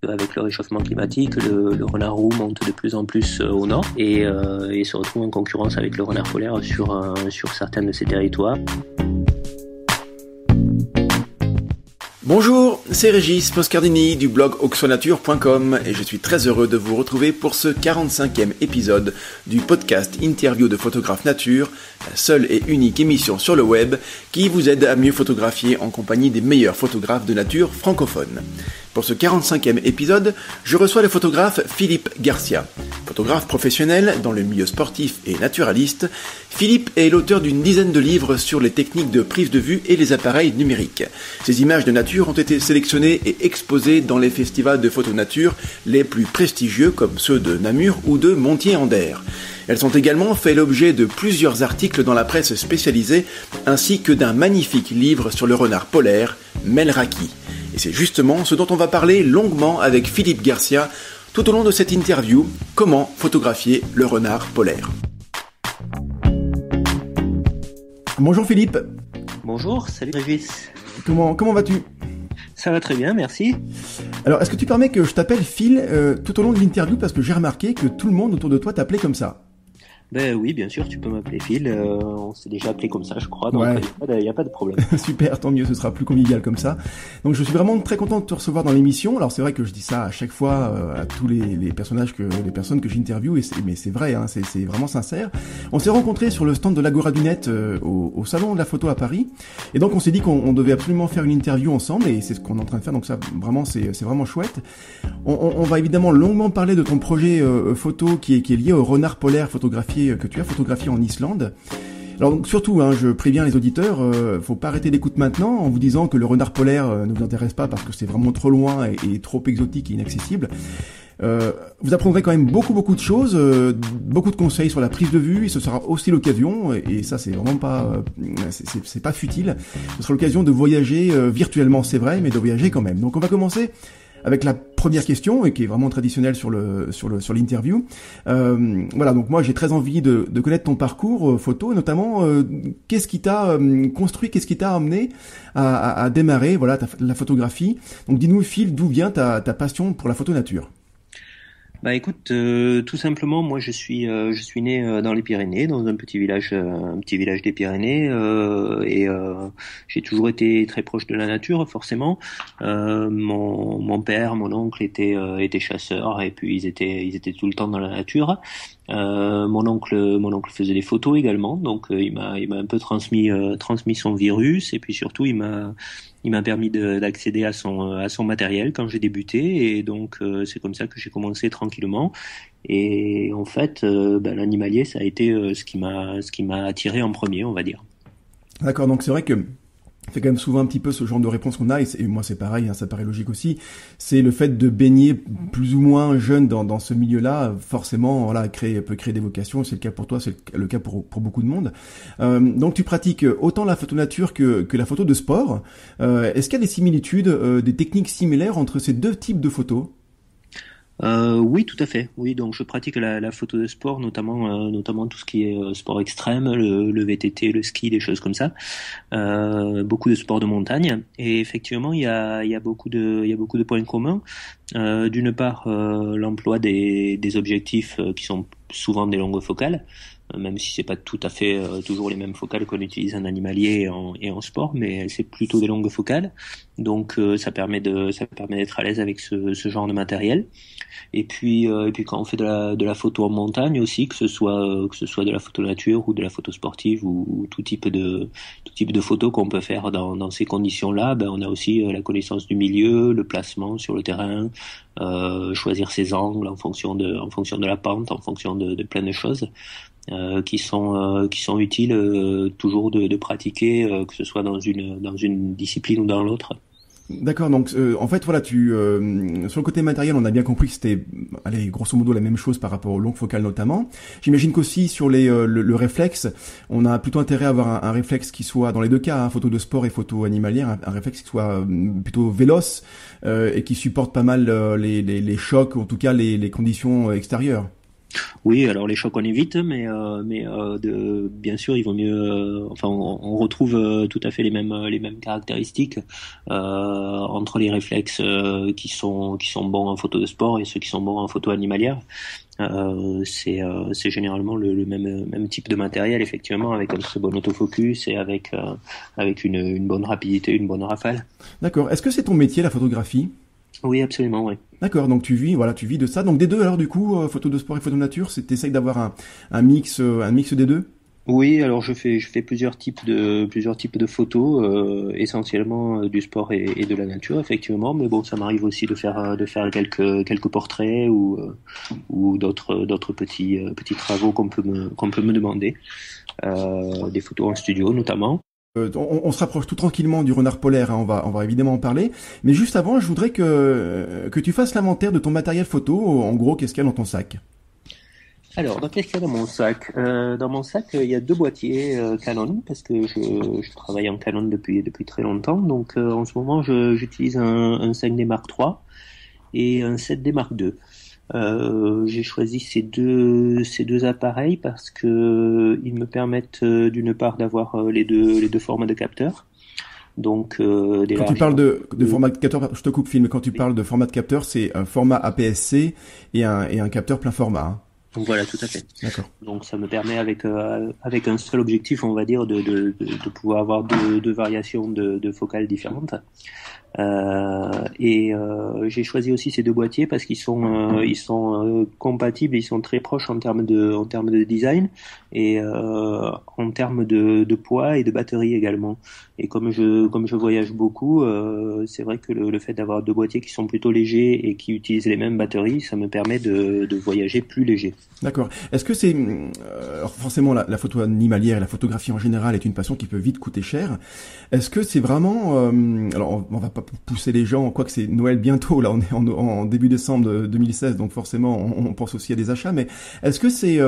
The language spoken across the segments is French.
Avec le réchauffement climatique, le renard roux monte de plus en plus au nord et se retrouve en concurrence avec le renard polaire sur certains de ces territoires. Bonjour, c'est Régis Moscardini du blog auxonature.com et je suis très heureux de vous retrouver pour ce 45e épisode du podcast Interview de photographe nature, la seule et unique émission sur le web qui vous aide à mieux photographier en compagnie des meilleurs photographes de nature francophones. Pour ce 45e épisode, je reçois le photographe Philippe Garcia. Photographe professionnel dans le milieu sportif et naturaliste, Philippe est l'auteur d'une dizaine de livres sur les techniques de prise de vue et les appareils numériques. Ces images de nature ont été sélectionnées et exposées dans les festivals de photo nature les plus prestigieux comme ceux de Namur ou de Montier-en-Der. Elles ont également fait l'objet de plusieurs articles dans la presse spécialisée ainsi que d'un magnifique livre sur le renard polaire, Melraki. Et c'est justement ce dont on va parler longuement avec Philippe Garcia tout au long de cette interview, comment photographier le renard polaire. Bonjour Philippe. Bonjour, salut Régis. Comment vas-tu ? Ça va très bien, merci. Alors, est-ce que tu permets que je t'appelle Phil tout au long de l'interview parce que j'ai remarqué que tout le monde autour de toi t'appelait comme ça. Ben oui, bien sûr, tu peux m'appeler Phil. On s'est déjà appelé comme ça, je crois, donc il n'y a pas de problème. Super, tant mieux, ce sera plus convivial comme ça. Donc je suis vraiment très content de te recevoir dans l'émission. Alors c'est vrai que je dis ça à chaque fois à tous les personnes que j'interviewe, mais c'est vrai, hein, c'est vraiment sincère. On s'est rencontrés sur le stand de l'Agora du Net au salon de la photo à Paris, et donc on s'est dit qu'on devait absolument faire une interview ensemble, et c'est ce qu'on est en train de faire. Donc ça, vraiment, c'est vraiment chouette. On va évidemment longuement parler de ton projet photo qui est lié au renard polaire photographié que tu as photographié en Islande. Alors donc, surtout, je préviens les auditeurs, faut pas arrêter d'écoute maintenant en vous disant que le renard polaire ne vous intéresse pas parce que c'est vraiment trop loin et trop exotique et inaccessible. Vous apprendrez quand même beaucoup de choses, beaucoup de conseils sur la prise de vue, et ce sera aussi l'occasion, et ça c'est vraiment pas, c'est pas futile, ce sera l'occasion de voyager virtuellement, c'est vrai, mais de voyager quand même. Donc on va commencer avec la première question, et qui est vraiment traditionnelle sur l'interview. Voilà, donc moi j'ai très envie de connaître ton parcours photo, notamment qu'est-ce qui t'a construit, qu'est-ce qui t'a amené à démarrer la photographie. Donc dis-nous Phil, d'où vient ta passion pour la photo nature ? Bah écoute, tout simplement, moi je suis né dans les Pyrénées, dans un petit village des Pyrénées, et j'ai toujours été très proche de la nature, forcément. Mon père, mon oncle étaient chasseurs, et puis ils étaient tout le temps dans la nature. Mon oncle faisait des photos également, donc il m'a un peu transmis son virus, et puis surtout il m'a permis d'accéder à son matériel quand j'ai débuté, et donc c'est comme ça que j'ai commencé tranquillement. Et en fait, l'animalier, ça a été ce qui m'a attiré en premier, on va dire. D'accord, donc c'est vrai que c'est quand même souvent un petit peu ce genre de réponse qu'on a, et moi c'est pareil, hein, ça paraît logique aussi. C'est le fait de baigner plus ou moins jeune dans ce milieu-là, forcément, peut créer des vocations. C'est le cas pour toi, c'est le cas pour beaucoup de monde. Donc tu pratiques autant la photo nature que la photo de sport. Est-ce qu'il y a des similitudes, des techniques similaires entre ces deux types de photos ? Oui, tout à fait. Oui, donc je pratique la photo de sport, notamment tout ce qui est sport extrême, le VTT, le ski, des choses comme ça. Beaucoup de sports de montagne. Et effectivement, il y a beaucoup de points communs. D'une part, l'emploi des objectifs qui sont souvent des longues focales, même si c'est pas tout à fait toujours les mêmes focales qu'on utilise en animalier et en sport, mais c'est plutôt des longues focales. Donc ça permet d'être à l'aise avec ce genre de matériel. Et puis quand on fait de la photo en montagne aussi, que ce soit de la photo nature ou de la photo sportive ou tout type de photo qu'on peut faire dans ces conditions-là, on a aussi la connaissance du milieu, le placement sur le terrain, choisir ses angles en fonction de la pente, en fonction de plein de choses. Qui sont utiles toujours de pratiquer, que ce soit dans une discipline ou dans l'autre. D'accord, donc en fait voilà, sur le côté matériel, on a bien compris que c'était, grosso modo la même chose par rapport aux longues focales notamment. J'imagine qu'aussi sur le réflexe, on a plutôt intérêt à avoir un réflexe qui soit, dans les deux cas, photo de sport et photo animalière, un réflexe qui soit plutôt véloce et qui supporte pas mal les chocs, ou en tout cas les conditions extérieures. Oui, alors les chocs on évite, bien sûr il vaut mieux. On retrouve tout à fait les mêmes caractéristiques entre les réflexes qui sont bons en photo de sport et ceux qui sont bons en photo animalière. C'est généralement le même type de matériel effectivement, avec un très bon autofocus et avec une bonne rapidité, une bonne rafale. D'accord. Est-ce que c'est ton métier, la photographie? Oui, absolument, oui. D'accord, donc tu vis de ça. Donc des deux alors du coup, photo de sport et photo de nature, t'essayes d'avoir un mix des deux? Oui, alors je fais plusieurs types de photos, essentiellement du sport et de la nature, effectivement. Mais bon, ça m'arrive aussi de faire quelques portraits ou d'autres petits travaux qu'on peut me demander, des photos en studio notamment. On se rapproche tout tranquillement du renard polaire, hein, on va évidemment en parler. Mais juste avant, je voudrais que tu fasses l'inventaire de ton matériel photo. En gros, qu'est-ce qu'il y a dans ton sac? Alors, qu'est-ce qu'il y a dans mon sac? Dans mon sac, il y a deux boîtiers Canon parce que je travaille en Canon depuis très longtemps. Donc, en ce moment, j'utilise un 5D Mark III et un 7D Mark II. J'ai choisi ces deux appareils parce que ils me permettent d'une part d'avoir les deux formats de capteurs. Donc, des Quand tu larges. parles de format de capteur, je te coupe film, quand tu parles de format de capteur, c'est un format APS-C et un capteur plein format, hein. Donc voilà, tout à fait. D'accord. Donc ça me permet avec un seul objectif, on va dire, de pouvoir avoir deux variations de focales différentes. J'ai choisi aussi ces deux boîtiers parce ils sont compatibles, ils sont très proches en termes de design et en termes de poids et de batterie également. Et comme je voyage beaucoup, c'est vrai que le fait d'avoir deux boîtiers qui sont plutôt légers et qui utilisent les mêmes batteries, ça me permet de voyager plus léger. D'accord. Est-ce que c'est alors forcément la photo animalière et la photographie en général est une passion qui peut vite coûter cher. Est-ce que c'est vraiment alors on va pas pousser les gens, quoique c'est Noël bientôt, là on est en début décembre 2016, donc forcément on pense aussi à des achats, mais est-ce que c'est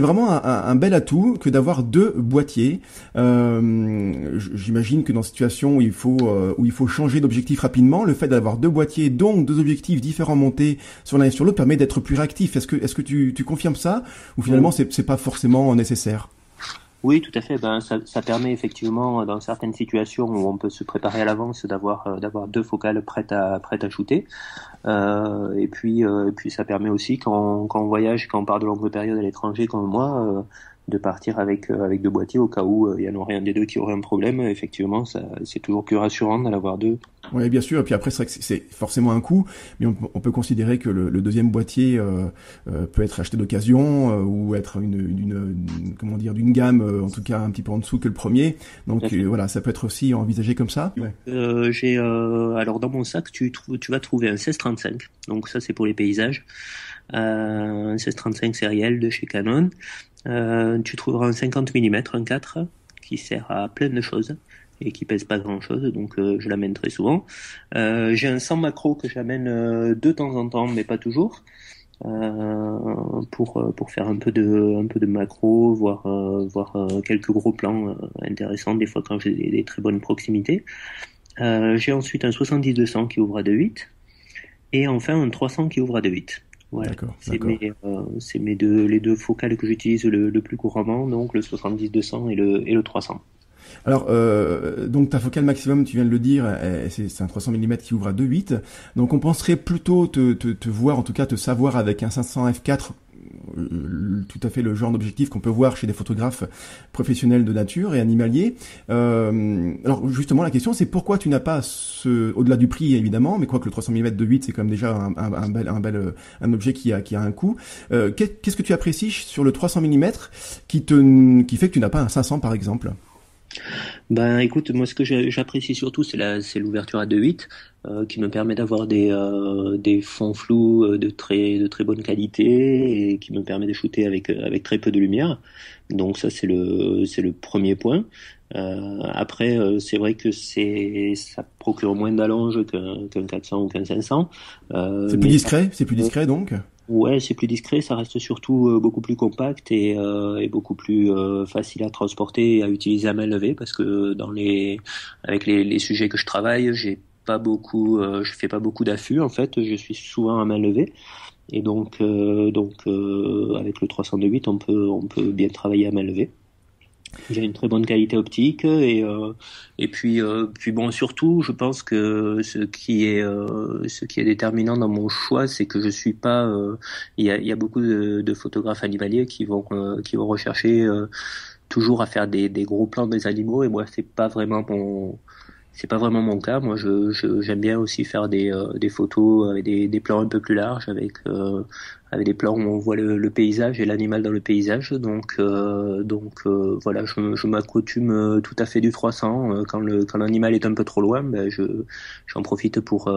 vraiment un bel atout que d'avoir deux boîtiers? J'imagine que dans une situation où il faut changer d'objectif rapidement, le fait d'avoir deux boîtiers, donc deux objectifs différents montés sur l'un et sur l'autre, permet d'être plus réactif. Est-ce que tu confirmes ça, ou finalement c'est pas forcément nécessaire? Oui, tout à fait. Ça permet effectivement, dans certaines situations où on peut se préparer à l'avance, d'avoir deux focales prêtes à shooter. Et puis, ça permet aussi quand on voyage, quand on part de longue période à l'étranger comme moi, de partir avec deux boîtiers au cas où il y en aurait un des deux qui aurait un problème. Effectivement, c'est toujours plus rassurant d'en avoir deux. Oui, bien sûr. Et puis après, c'est vrai que c'est forcément un coût, mais on peut considérer que le deuxième boîtier peut être acheté d'occasion ou être comment dire, d'une gamme, en tout cas un petit peu en dessous que le premier. Donc voilà, ça peut être aussi envisagé comme ça. Ouais. Alors dans mon sac, tu vas trouver un 16-35. Donc ça, c'est pour les paysages. Un 16-35 sériel de chez Canon. Tu trouveras un 50 mm, un 4, qui sert à plein de choses et qui pèse pas grand chose, donc je l'amène très souvent. J'ai un 100 macro que j'amène de temps en temps, mais pas toujours, pour faire un peu de macro, voir quelques gros plans intéressants des fois quand j'ai des très bonnes proximités. J'ai ensuite un 70-200 qui ouvre à 2.8 et enfin un 300 qui ouvre à 2.8. Voilà. D'accord. C'est les deux focales que j'utilise le plus couramment, donc le 70-200 et le 300. Alors, donc ta focale maximum, tu viens de le dire, c'est un 300 mm qui ouvre à 2.8. Donc on penserait plutôt te voir, en tout cas te savoir avec un 500 f4, tout à fait le genre d'objectif qu'on peut voir chez des photographes professionnels de nature et animaliers. Alors justement, la question c'est pourquoi tu n'as pas au-delà du prix évidemment, mais quoique le 300 mm de 8 c'est quand même déjà un objet qui a un coût. Qu'est-ce que tu apprécies sur le 300 mm qui fait que tu n'as pas un 500 par exemple? Ben écoute, moi ce que j'apprécie surtout c'est l'ouverture à 2.8 qui me permet d'avoir des fonds flous de très bonne qualité et qui me permet de shooter avec très peu de lumière. Donc ça c'est le premier point. Après c'est vrai que ça procure moins d'allonge qu'un 400 ou qu'un 500. C'est plus discret donc. Ouais, c'est plus discret, ça reste surtout beaucoup plus compact et beaucoup plus facile à transporter et à utiliser à main levée parce que avec les sujets que je travaille, je fais pas beaucoup d'affûts en fait, je suis souvent à main levée Et avec le 300-2.8, on peut bien travailler à main levée. J'ai une très bonne qualité optique et puis bon, surtout je pense que ce qui est déterminant dans mon choix, c'est que je suis pas il y a beaucoup de photographes animaliers qui vont rechercher toujours à faire des gros plans des animaux, et moi c'est pas vraiment mon cas. Moi, j'aime bien aussi faire des photos avec des plans un peu plus larges, avec des plans où on voit le paysage et l'animal dans le paysage. Voilà, je m'accoutume tout à fait du 300. Quand l'animal est un peu trop loin, ben j'en profite pour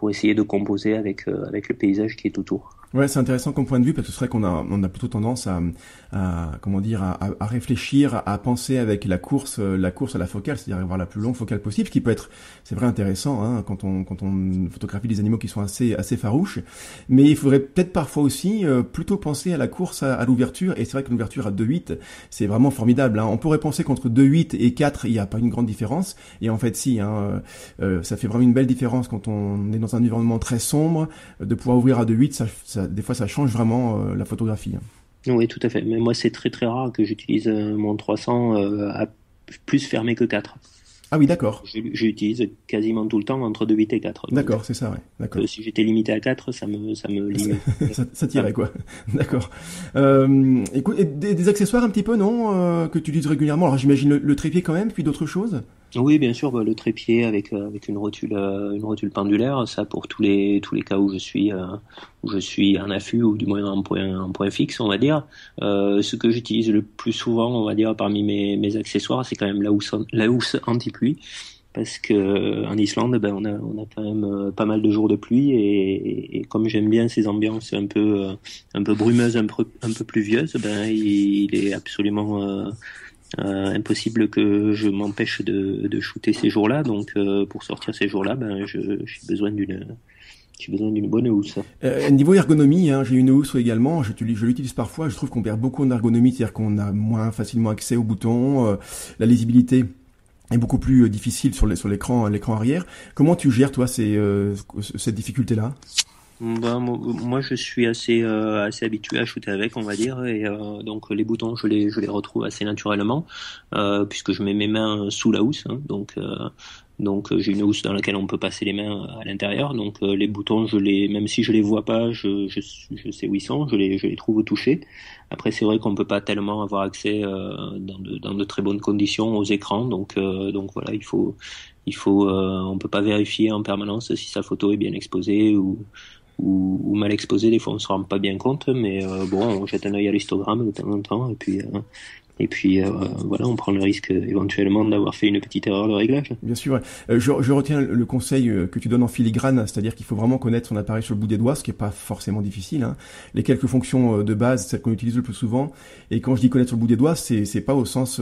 essayer de composer avec le paysage qui est autour. Ouais, c'est intéressant comme point de vue parce que c'est vrai qu'on a plutôt tendance à réfléchir, à penser avec la course à la focale, c'est-à-dire avoir la plus longue focale possible, ce qui peut être, c'est vrai, intéressant, hein, quand on photographie des animaux qui sont assez farouches. Mais il faudrait peut-être parfois aussi plutôt penser à la course à l'ouverture. Et c'est vrai que l'ouverture à 2.8, c'est vraiment formidable, hein. On pourrait penser qu'entre 2.8 et 4, il n'y a pas une grande différence. Et en fait, si, hein, ça fait vraiment une belle différence quand on est dans un environnement très sombre, de pouvoir ouvrir à 2.8, des fois, ça change vraiment la photographie, hein. Oui, tout à fait. Mais moi, c'est très très rare que j'utilise mon 300 à plus fermé que 4. Ah oui, d'accord. J'utilise quasiment tout le temps entre 2.8 et 4. D'accord, c'est ça, ouais. D'accord. Si j'étais limité à 4, ça me limite. ça tirait, quoi. D'accord. Écoute, et des accessoires un petit peu, non, que tu utilises régulièrement. Alors j'imagine le trépied quand même, puis d'autres choses. Oui, bien sûr, le trépied avec une rotule pendulaire, ça pour tous les cas où je suis en affût, ou du moins en point fixe, on va dire. Ce que j'utilise le plus souvent, on va dire, parmi mes accessoires, c'est quand même la housse anti-pluie, parce que en Islande, ben on a quand même pas mal de jours de pluie, et comme j'aime bien ces ambiances un peu brumeuses, un peu pluvieuses, ben il est absolument impossible que je m'empêche de shooter ces jours-là. Donc pour sortir ces jours-là, ben j'ai besoin d'une bonne housse. Niveau ergonomie, hein, j'ai une housse également, je l'utilise parfois, je trouve qu'on perd beaucoup en ergonomie, c'est-à-dire qu'on a moins facilement accès aux boutons, la lisibilité est beaucoup plus difficile sur l'écran arrière. Comment tu gères, toi, cette difficulté-là? Moi, je suis assez habitué à shooter avec, on va dire, et donc les boutons, je les retrouve assez naturellement, puisque je mets mes mains sous la housse, hein. Donc j'ai une housse dans laquelle on peut passer les mains à l'intérieur. Donc les boutons, même si je les vois pas, je sais où ils sont, je les trouve au toucher. Après, c'est vrai qu'on peut pas tellement avoir accès dans de très bonnes conditions aux écrans. Donc voilà, on peut pas vérifier en permanence si sa photo est bien exposée ou mal exposée. Des fois, on se rend pas bien compte, mais bon, on jette un œil à l'histogramme de temps en temps, et puis voilà, on prend le risque éventuellement d'avoir fait une petite erreur de réglage. Bien sûr. Je retiens le conseil que tu donnes en filigrane, c'est-à-dire qu'il faut vraiment connaître son appareil sur le bout des doigts, ce qui est pas forcément difficile, hein. Les quelques fonctions de base, celles qu'on utilise le plus souvent. Et quand je dis connaître sur le bout des doigts, c'est pas au sens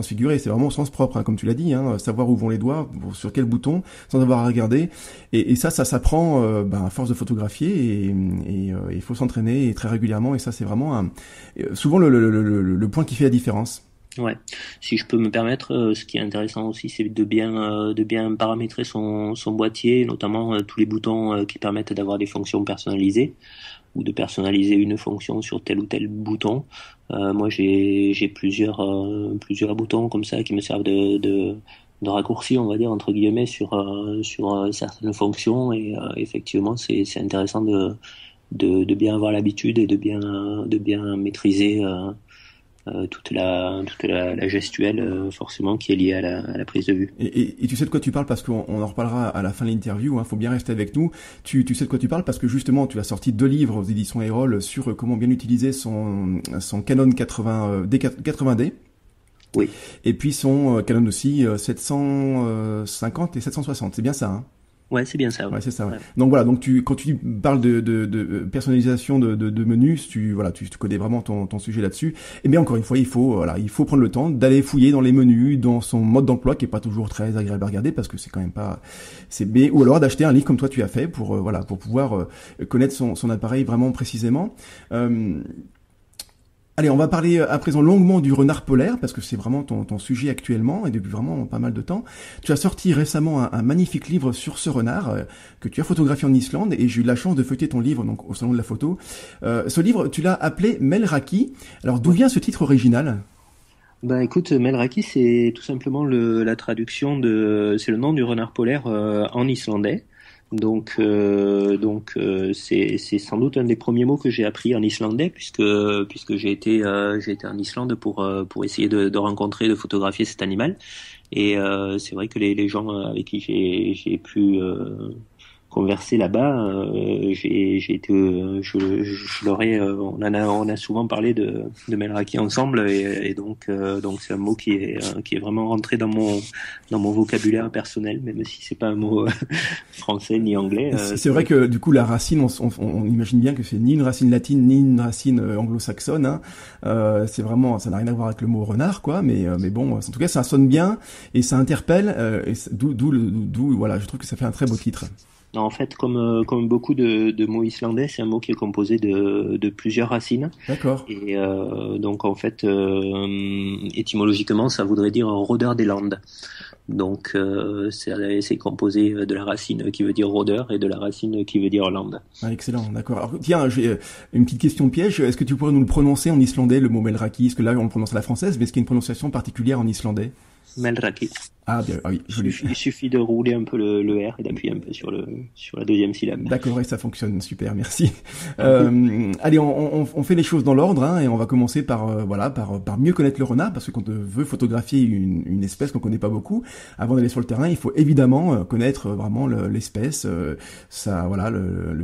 figuré, c'est vraiment au sens propre, hein, comme tu l'as dit, hein, savoir où vont les doigts, sur quel bouton, sans avoir à regarder. Et ça s'apprend à force de photographier, et il faut s'entraîner, et très régulièrement. Et ça, c'est vraiment souvent le point qui fait la différence. Ouais. Si je peux me permettre, ce qui est intéressant aussi, c'est de bien paramétrer son boîtier, notamment tous les boutons qui permettent d'avoir des fonctions personnalisées, ou de personnaliser une fonction sur tel ou tel bouton. Moi, j'ai plusieurs boutons comme ça qui me servent de raccourci, on va dire, entre guillemets, sur certaines fonctions, et effectivement, c'est intéressant de bien avoir l'habitude et de bien maîtriser toute la gestuelle, forcément, qui est liée à la prise de vue. Et tu sais de quoi tu parles, parce qu'on en reparlera à la fin de l'interview, hein, faut bien rester avec nous. Tu sais de quoi tu parles, parce que justement tu as sorti 2 livres aux éditions Erol sur comment bien utiliser son Canon D80D. Oui. Et puis son Canon aussi 750 et 760, c'est bien ça, hein? Ouais, c'est bien ça. Ouais, c'est ça. Ouais. Ouais. Donc voilà, donc quand tu parles de personnalisation de menus, tu connais vraiment ton sujet là-dessus. Et bien encore une fois, il faut prendre le temps d'aller fouiller dans les menus, dans son mode d'emploi qui est pas toujours très agréable à regarder, parce que c'est quand même pas, ou alors d'acheter un livre comme toi tu as fait pour pouvoir connaître son appareil vraiment précisément. Allez, on va parler à présent longuement du renard polaire, parce que c'est vraiment ton sujet actuellement, et depuis vraiment pas mal de temps. Tu as sorti récemment un magnifique livre sur ce renard, que tu as photographié en Islande, et j'ai eu la chance de feuilleter ton livre donc au salon de la photo. Ce livre, tu l'as appelé Melraki. Alors d'où vient ce titre original? Bah écoute, Melraki, c'est tout simplement la traduction c'est le nom du renard polaire en islandais. C'est sans doute un des premiers mots que j'ai appris en islandais puisque j'ai été en Islande pour essayer de rencontrer, de photographier cet animal. Et c'est vrai que les gens avec qui j'ai pu converser là-bas, j'ai été, je leur ai, on a souvent parlé de Melraki ensemble, et donc c'est un mot qui est vraiment rentré dans mon vocabulaire personnel, même si c'est pas un mot français ni anglais. C'est vrai que du coup la racine, on imagine bien que c'est ni une racine latine ni une racine anglo-saxonne. Hein. C'est vraiment, ça n'a rien à voir avec le mot renard, quoi. Mais bon, en tout cas, ça sonne bien et ça interpelle. Et d'où voilà, je trouve que ça fait un très beau titre. En fait, comme beaucoup de mots islandais, c'est un mot qui est composé de plusieurs racines. D'accord. Et donc en fait, étymologiquement, ça voudrait dire rôdeur des Landes. Donc c'est composé de la racine qui veut dire rôdeur et de la racine qui veut dire lande. Ah, excellent, d'accord. Alors tiens, j'ai une petite question piège. Est-ce que tu pourrais nous le prononcer en islandais, le mot Melraki? Parce que là, on le prononce à la française, mais est-ce qu'il y a une prononciation particulière en islandais? Melraki. Ah, bien, ah oui, Il suffit de rouler un peu le R et d'appuyer un peu sur la deuxième syllabe. D'accord, et ça fonctionne, super, merci. Allez, on fait les choses dans l'ordre, hein, et on va commencer par mieux connaître le renard, parce que quand on veut photographier une espèce qu'on connaît pas beaucoup, avant d'aller sur le terrain, il faut évidemment connaître vraiment l'espèce, le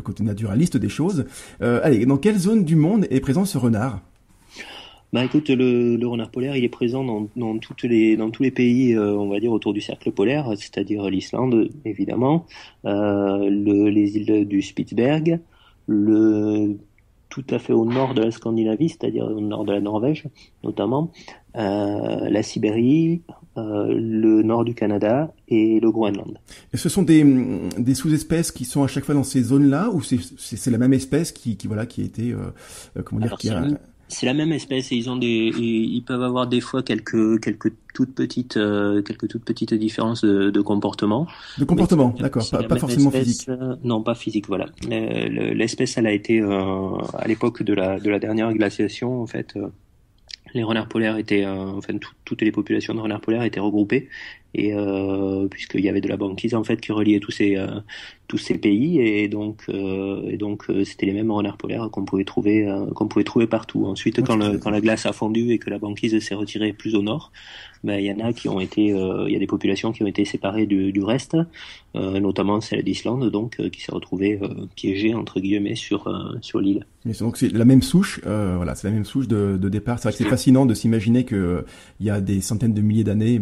côté naturaliste des choses. Allez, dans quelle zone du monde est présent ce renard? Bah écoute, le renard polaire, il est présent dans tous les pays, on va dire autour du cercle polaire, c'est-à-dire l'Islande évidemment, les îles du Spitzberg, tout à fait au nord de la Scandinavie, c'est-à-dire au nord de la Norvège notamment, la Sibérie, le nord du Canada et le Groenland. Et ce sont des sous-espèces qui sont à chaque fois dans ces zones-là, ou c'est la même espèce qui a été c'est la même espèce et ils peuvent avoir des fois quelques toutes petites différences de comportement. De comportement, d'accord, pas forcément physique. Non, pas physique, voilà. L'espèce, elle a été à l'époque de la dernière glaciation, en fait. Les renards polaires étaient, toutes les populations de renards polaires étaient regroupées, et puisqu'il y avait de la banquise en fait qui reliait tous ces pays, et donc c'était les mêmes renards polaires qu'on pouvait trouver partout. Ensuite, quand la glace a fondu et que la banquise s'est retirée plus au nord, il y en a qui ont été, il y a des populations qui ont été séparées du reste, notamment celle d'Islande, donc qui s'est retrouvée piégée entre guillemets sur l'île. Mais donc c'est la même souche, c'est la même souche de départ. C'est vrai que c'est fascinant de s'imaginer que il y a des centaines de milliers d'années,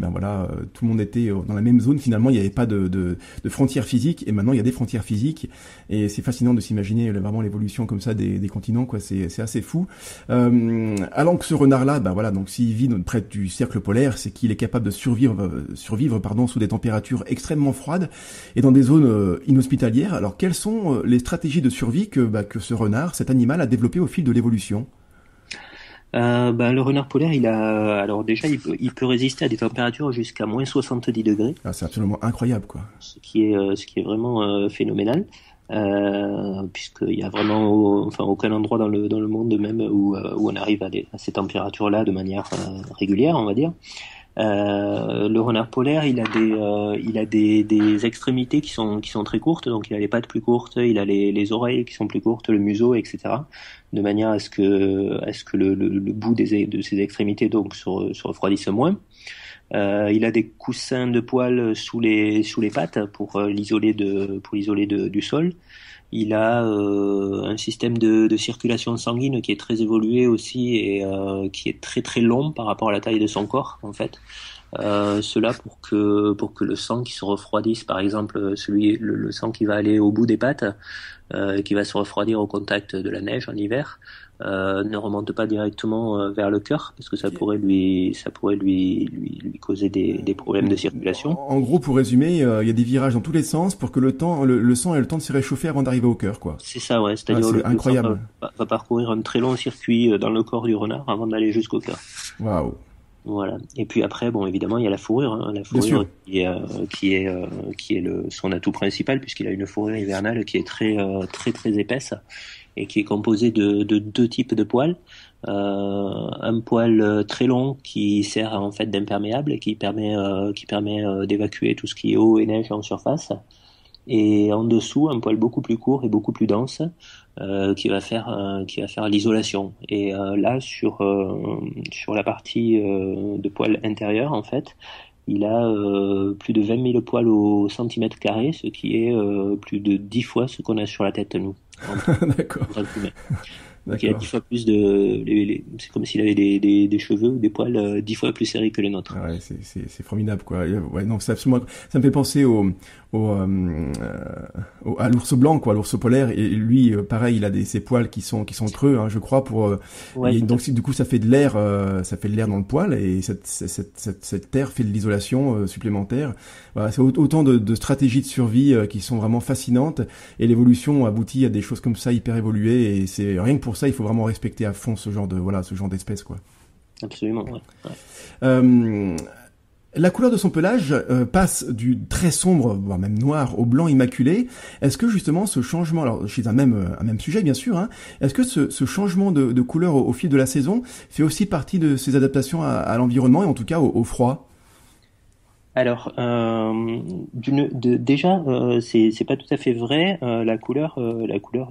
tout le monde était dans la même zone. Finalement, il n'y avait pas de frontières physiques, et maintenant il y a des frontières physiques. Et c'est fascinant de s'imaginer vraiment l'évolution comme ça des continents, quoi. C'est assez fou. Alors que ce renard-là, donc s'il vit près du cercle polaire, c'est qu'il est capable de survivre sous des températures extrêmement froides et dans des zones inhospitalières. Alors quelles sont les stratégies de survie que ce renard, cet animal, a développé au fil de l'évolution? Le renard polaire, il peut résister à des températures jusqu'à moins 70 degrés. Ah, c'est absolument incroyable, quoi. Ce qui est vraiment phénoménal, puisqu'il y a vraiment aucun endroit dans le monde même où on arrive à ces températures-là de manière régulière, on va dire. Le renard polaire, il a des extrémités qui sont très courtes, donc il a les pattes plus courtes, il a les oreilles qui sont plus courtes, le museau, etc. De manière à ce que le bout de ses extrémités donc se refroidisse moins. Il a des coussins de poils sous les pattes pour l'isoler du sol. Il a un système de circulation sanguine qui est très évolué aussi, et qui est très très long par rapport à la taille de son corps en fait. Cela pour que le sang qui se refroidisse, par exemple le sang qui va aller au bout des pattes, qui va se refroidir au contact de la neige en hiver, ne remonte pas directement vers le cœur, parce que ça pourrait lui causer des problèmes de circulation. En gros, pour résumer, il y a des virages dans tous les sens pour que le sang ait le temps de se réchauffer avant d'arriver au cœur, quoi. C'est ça, ouais. C'est-à-dire c'est incroyable. Le sang va parcourir un très long circuit dans le corps du renard avant d'aller jusqu'au cœur. Waouh. Voilà. Et puis après, bon, évidemment, il y a la fourrure, hein. La fourrure qui est son atout principal, puisqu'il a une fourrure hivernale qui est très épaisse et qui est composée de deux types de poils. Un poil très long qui sert en fait d'imperméable et qui permet d'évacuer tout ce qui est eau et neige en surface. Et en dessous, un poil beaucoup plus court et beaucoup plus dense qui va faire l'isolation. Et là, sur la partie de poil intérieur, en fait, il a plus de 20 000 poils au centimètre carré, ce qui est plus de 10 fois ce qu'on a sur la tête, nous. D'accord. Donc il a 10 fois plus c'est comme s'il avait des cheveux ou des poils 10 fois plus serrés que les nôtres. Ouais, c'est formidable, quoi. Ouais, non, c'est absolument, ça me fait penser à l'ours blanc, quoi, l'ours polaire. Et lui, pareil, il a ses poils qui sont creux, hein, je crois, donc du coup, ça fait de l'air dans le poil, et cette air fait de l'isolation supplémentaire. Voilà, c'est autant de stratégies de survie qui sont vraiment fascinantes, et l'évolution aboutit à des choses comme ça hyper évoluées, et c'est rien que pour ça, il faut vraiment respecter à fond ce genre d'espèce, quoi. Absolument, ouais. La couleur de son pelage passe du très sombre, voire même noir, au blanc immaculé. Est-ce que justement ce changement, alors chez un même sujet bien sûr, hein, est-ce que ce changement de couleur au fil de la saison fait aussi partie de ses adaptations à l'environnement et en tout cas au froid? Alors, déjà, c'est pas tout à fait vrai. La couleur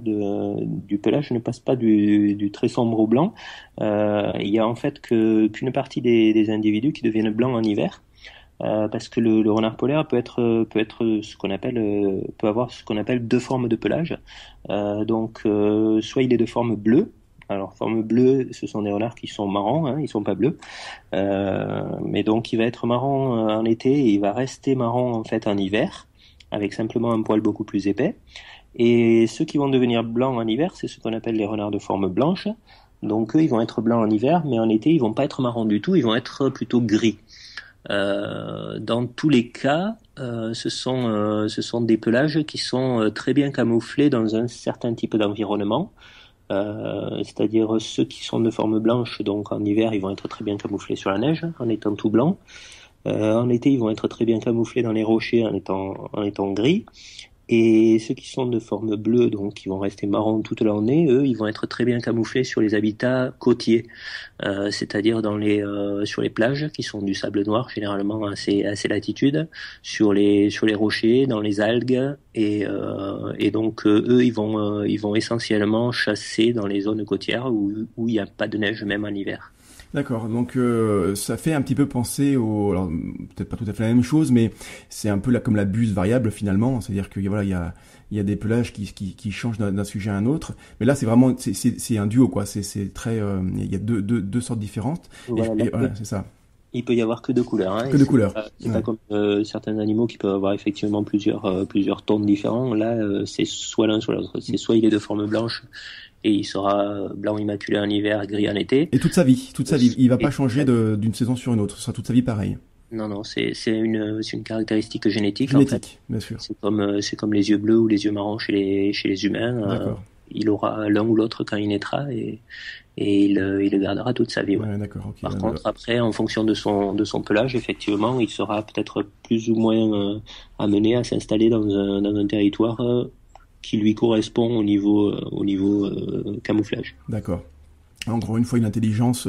du pelage ne passe pas du très sombre au blanc. Il y a en fait qu'une partie des individus qui deviennent blancs en hiver. Parce que le renard polaire peut avoir ce qu'on appelle deux formes de pelage. Donc, soit il est de forme bleue. Alors, forme bleue, ce sont des renards qui sont marrons, hein, ils sont pas bleus. Mais donc, il va être marron en été et il va rester marron en fait en hiver, avec simplement un poil beaucoup plus épais. Et ceux qui vont devenir blancs en hiver, c'est ce qu'on appelle les renards de forme blanche. Donc, eux, ils vont être blancs en hiver, mais en été, ils vont pas être marrons du tout, ils vont être plutôt gris. Dans tous les cas, ce sont des pelages qui sont très bien camouflés dans un certain type d'environnement. C'est-à-dire ceux qui sont de forme blanche, donc en hiver ils vont être très bien camouflés sur la neige en étant tout blanc. En été ils vont être très bien camouflés dans les rochers en étant gris. Et ceux qui sont de forme bleue, donc qui vont rester marrons toute l'année, eux, ils vont être très bien camouflés sur les habitats côtiers, c'est-à-dire sur les plages qui sont du sable noir généralement à ces latitudes, sur les rochers, dans les algues, et donc eux, ils vont essentiellement chasser dans les zones côtières où il n'y a pas de neige même en hiver. D'accord, donc ça fait un petit peu penser alors peut-être pas tout à fait la même chose, mais c'est un peu comme la buse variable finalement, c'est-à-dire que voilà, il y a des pelages qui changent d'un sujet à un autre, mais là c'est vraiment c'est un duo, quoi, c'est très il y a deux sortes différentes. Voilà, voilà, c'est ça. Il peut y avoir que deux couleurs, hein. Que deux couleurs. C'est pas comme certains animaux qui peuvent avoir effectivement plusieurs tons différents. Là, c'est soit l'un soit l'autre. C'est soit il est de forme blanche et il sera blanc immaculé en hiver, gris en été. Et toute sa vie. Il va pas changer d'une saison sur une autre. Ce sera toute sa vie pareil. Non, c'est une caractéristique génétique. Génétique, en fait. Bien sûr. C'est comme les yeux bleus ou les yeux marrons chez les humains. Il aura l'un ou l'autre quand il naîtra et il le gardera toute sa vie. Ouais. Ouais, d'accord, okay. Par contre, après, en fonction de son pelage, effectivement, il sera peut-être plus ou moins amené à s'installer dans un territoire qui lui correspond au niveau camouflage. D'accord. Encore une fois, une intelligence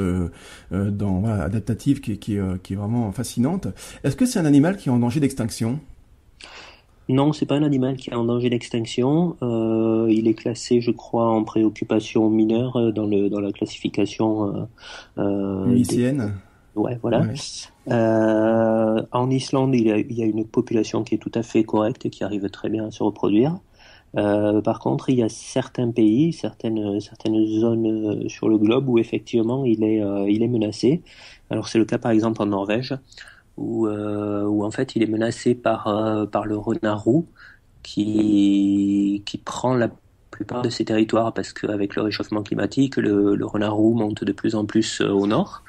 adaptative qui est vraiment fascinante. Est-ce que c'est un animal qui est en danger d'extinction ? Non, c'est pas un animal qui est en danger d'extinction. Il est classé, je crois, en préoccupation mineure dans la classification UICN. Ouais, voilà. Ouais. En Islande, il y a une population qui est tout à fait correcte et qui arrive très bien à se reproduire. Par contre, il y a certains pays, certaines zones sur le globe où effectivement il est menacé. Alors c'est le cas par exemple en Norvège, où en fait il est menacé par le renard roux qui prend la plupart de ces territoires parce qu'avec le réchauffement climatique, le renard roux monte de plus en plus au nord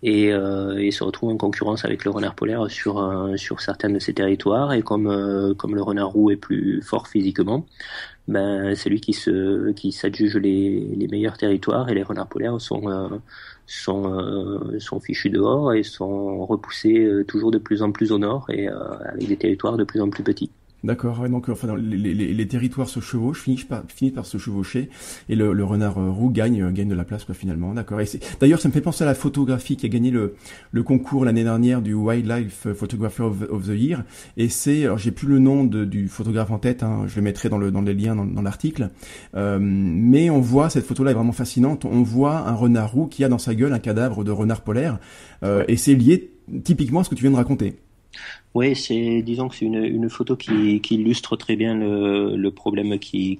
et se retrouve en concurrence avec le renard polaire sur certains de ces territoires. Et comme le renard roux est plus fort physiquement, ben c'est lui qui s'adjuge les meilleurs territoires et les renards polaires sont fichus dehors et sont repoussés toujours de plus en plus au nord et avec des territoires de plus en plus petits. D'accord, ouais, donc enfin, les territoires se chevauchent, finissent par se chevaucher, et le renard roux gagne de la place, quoi, finalement. D'accord. D'ailleurs, ça me fait penser à la photographie qui a gagné le concours l'année dernière du Wildlife Photographer of the Year, et alors j'ai plus le nom du photographe en tête, hein, je le mettrai dans les liens dans l'article, mais on voit, cette photo-là est vraiment fascinante, on voit un renard roux qui a dans sa gueule un cadavre de renard polaire, et c'est lié typiquement à ce que tu viens de raconter. Oui, disons que c'est une photo qui illustre très bien le problème qui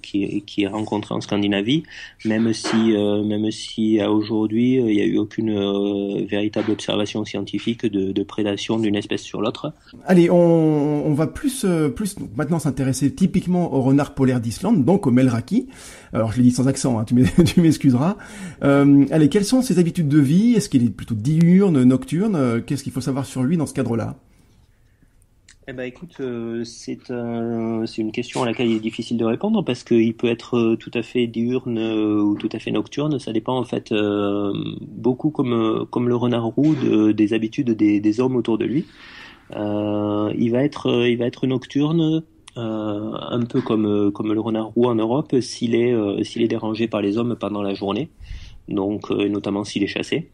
est rencontré en Scandinavie, même si à aujourd'hui il n'y a eu aucune véritable observation scientifique de prédation d'une espèce sur l'autre. Allez, on va plus maintenant s'intéresser typiquement au renard polaire d'Islande, donc au Melraki. Alors je l'ai dit sans accent, hein, tu m'excuseras. Allez, quelles sont ses habitudes de vie? Est-ce qu'il est plutôt diurne, nocturne? Qu'est-ce qu'il faut savoir sur lui dans ce cadre-là? Eh ben, écoute, c'est une question à laquelle il est difficile de répondre parce qu'il peut être tout à fait diurne ou tout à fait nocturne. Ça dépend en fait beaucoup comme le renard roux des habitudes des hommes autour de lui. Il va être nocturne, un peu comme le renard roux en Europe s'il est dérangé par les hommes pendant la journée, donc notamment s'il est chassé.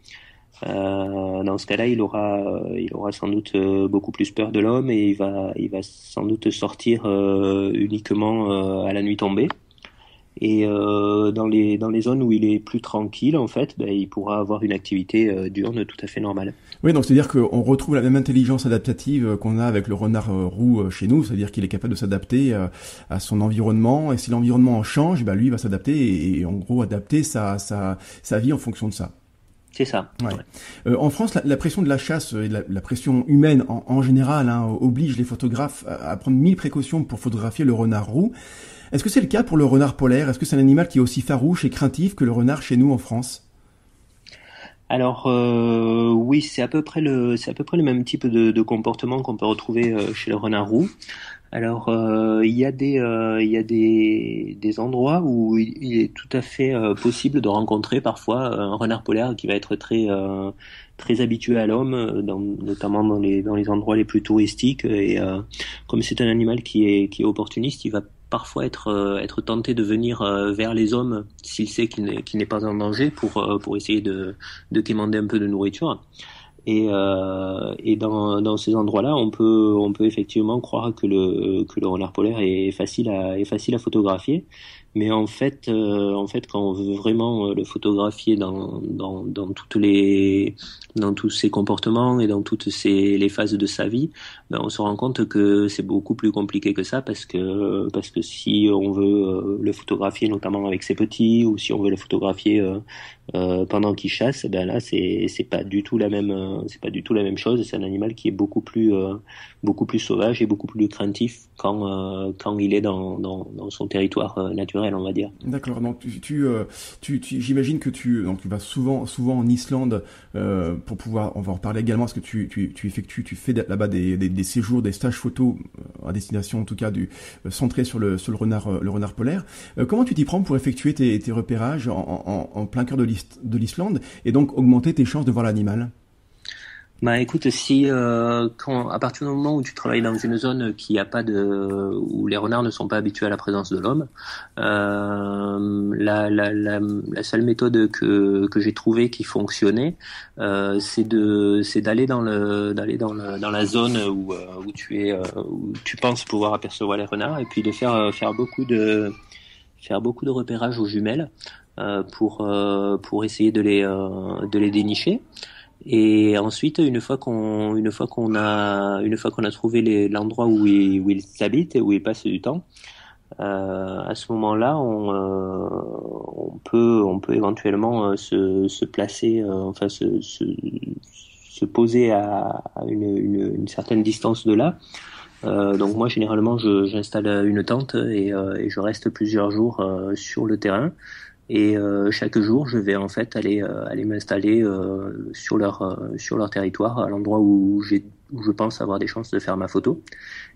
Dans ce cas-là, il aura sans doute beaucoup plus peur de l'homme et il va sans doute sortir uniquement à la nuit tombée. Et dans les zones où il est plus tranquille, en fait, ben, il pourra avoir une activité diurne tout à fait normale. Oui, donc c'est-à-dire qu'on retrouve la même intelligence adaptative qu'on a avec le renard roux chez nous, c'est-à-dire qu'il est capable de s'adapter à son environnement, et si l'environnement en change, ben lui il va s'adapter et en gros adapter sa vie en fonction de ça. C'est ça. Ouais. Ouais. En France, la pression de la chasse et la pression humaine en général oblige les photographes à prendre 1000 précautions pour photographier le renard roux. Est-ce que c'est le cas pour le renard polaire? Est-ce que c'est un animal qui est aussi farouche et craintif que le renard chez nous en France? Alors oui, c'est à peu près le même type de comportement qu'on peut retrouver chez le renard roux. Alors il y a des endroits où il est tout à fait possible de rencontrer parfois un renard polaire qui va être très habitué à l'homme, notamment dans les endroits les plus touristiques. Et comme c'est un animal qui est opportuniste, il va parfois être tenté de venir vers les hommes s'il sait qu'il n'est pas en danger pour essayer de quémander un peu de nourriture. Et dans ces endroits-là, on peut effectivement croire que le renard polaire est facile à photographier. Mais en fait, quand on veut vraiment le photographier dans tous ses comportements et dans toutes les phases de sa vie, ben on se rend compte que c'est beaucoup plus compliqué que ça parce que si on veut le photographier notamment avec ses petits ou si on veut le photographier pendant qu'il chasse, ben là c'est pas du tout la même chose. C'est un animal qui est beaucoup plus sauvage et beaucoup plus craintif quand il est dans son territoire naturel, on va dire. D'accord. Donc j'imagine que tu vas souvent en Islande pour pouvoir. On va en reparler également parce que tu fais là-bas des séjours, des stages photos à destination en tout cas centrés sur le renard polaire. Comment tu t'y prends pour effectuer tes repérages en plein cœur de l'Islande et donc augmenter tes chances de voir l'animal? Bah écoute, à partir du moment où tu travailles dans une zone où les renards ne sont pas habitués à la présence de l'homme, la seule méthode que j'ai trouvée qui fonctionnait, c'est d'aller dans la zone où tu penses pouvoir apercevoir les renards et puis de faire beaucoup de repérages aux jumelles pour essayer de les dénicher. Et ensuite, une fois qu'on a trouvé l'endroit où ils habitent et où ils passent du temps, à ce moment-là, on peut éventuellement se placer, se se poser à une certaine distance de là. Donc moi généralement j'installe une tente et je reste plusieurs jours sur le terrain. Et chaque jour, je vais en fait aller m'installer sur leur territoire, à l'endroit où je pense avoir des chances de faire ma photo.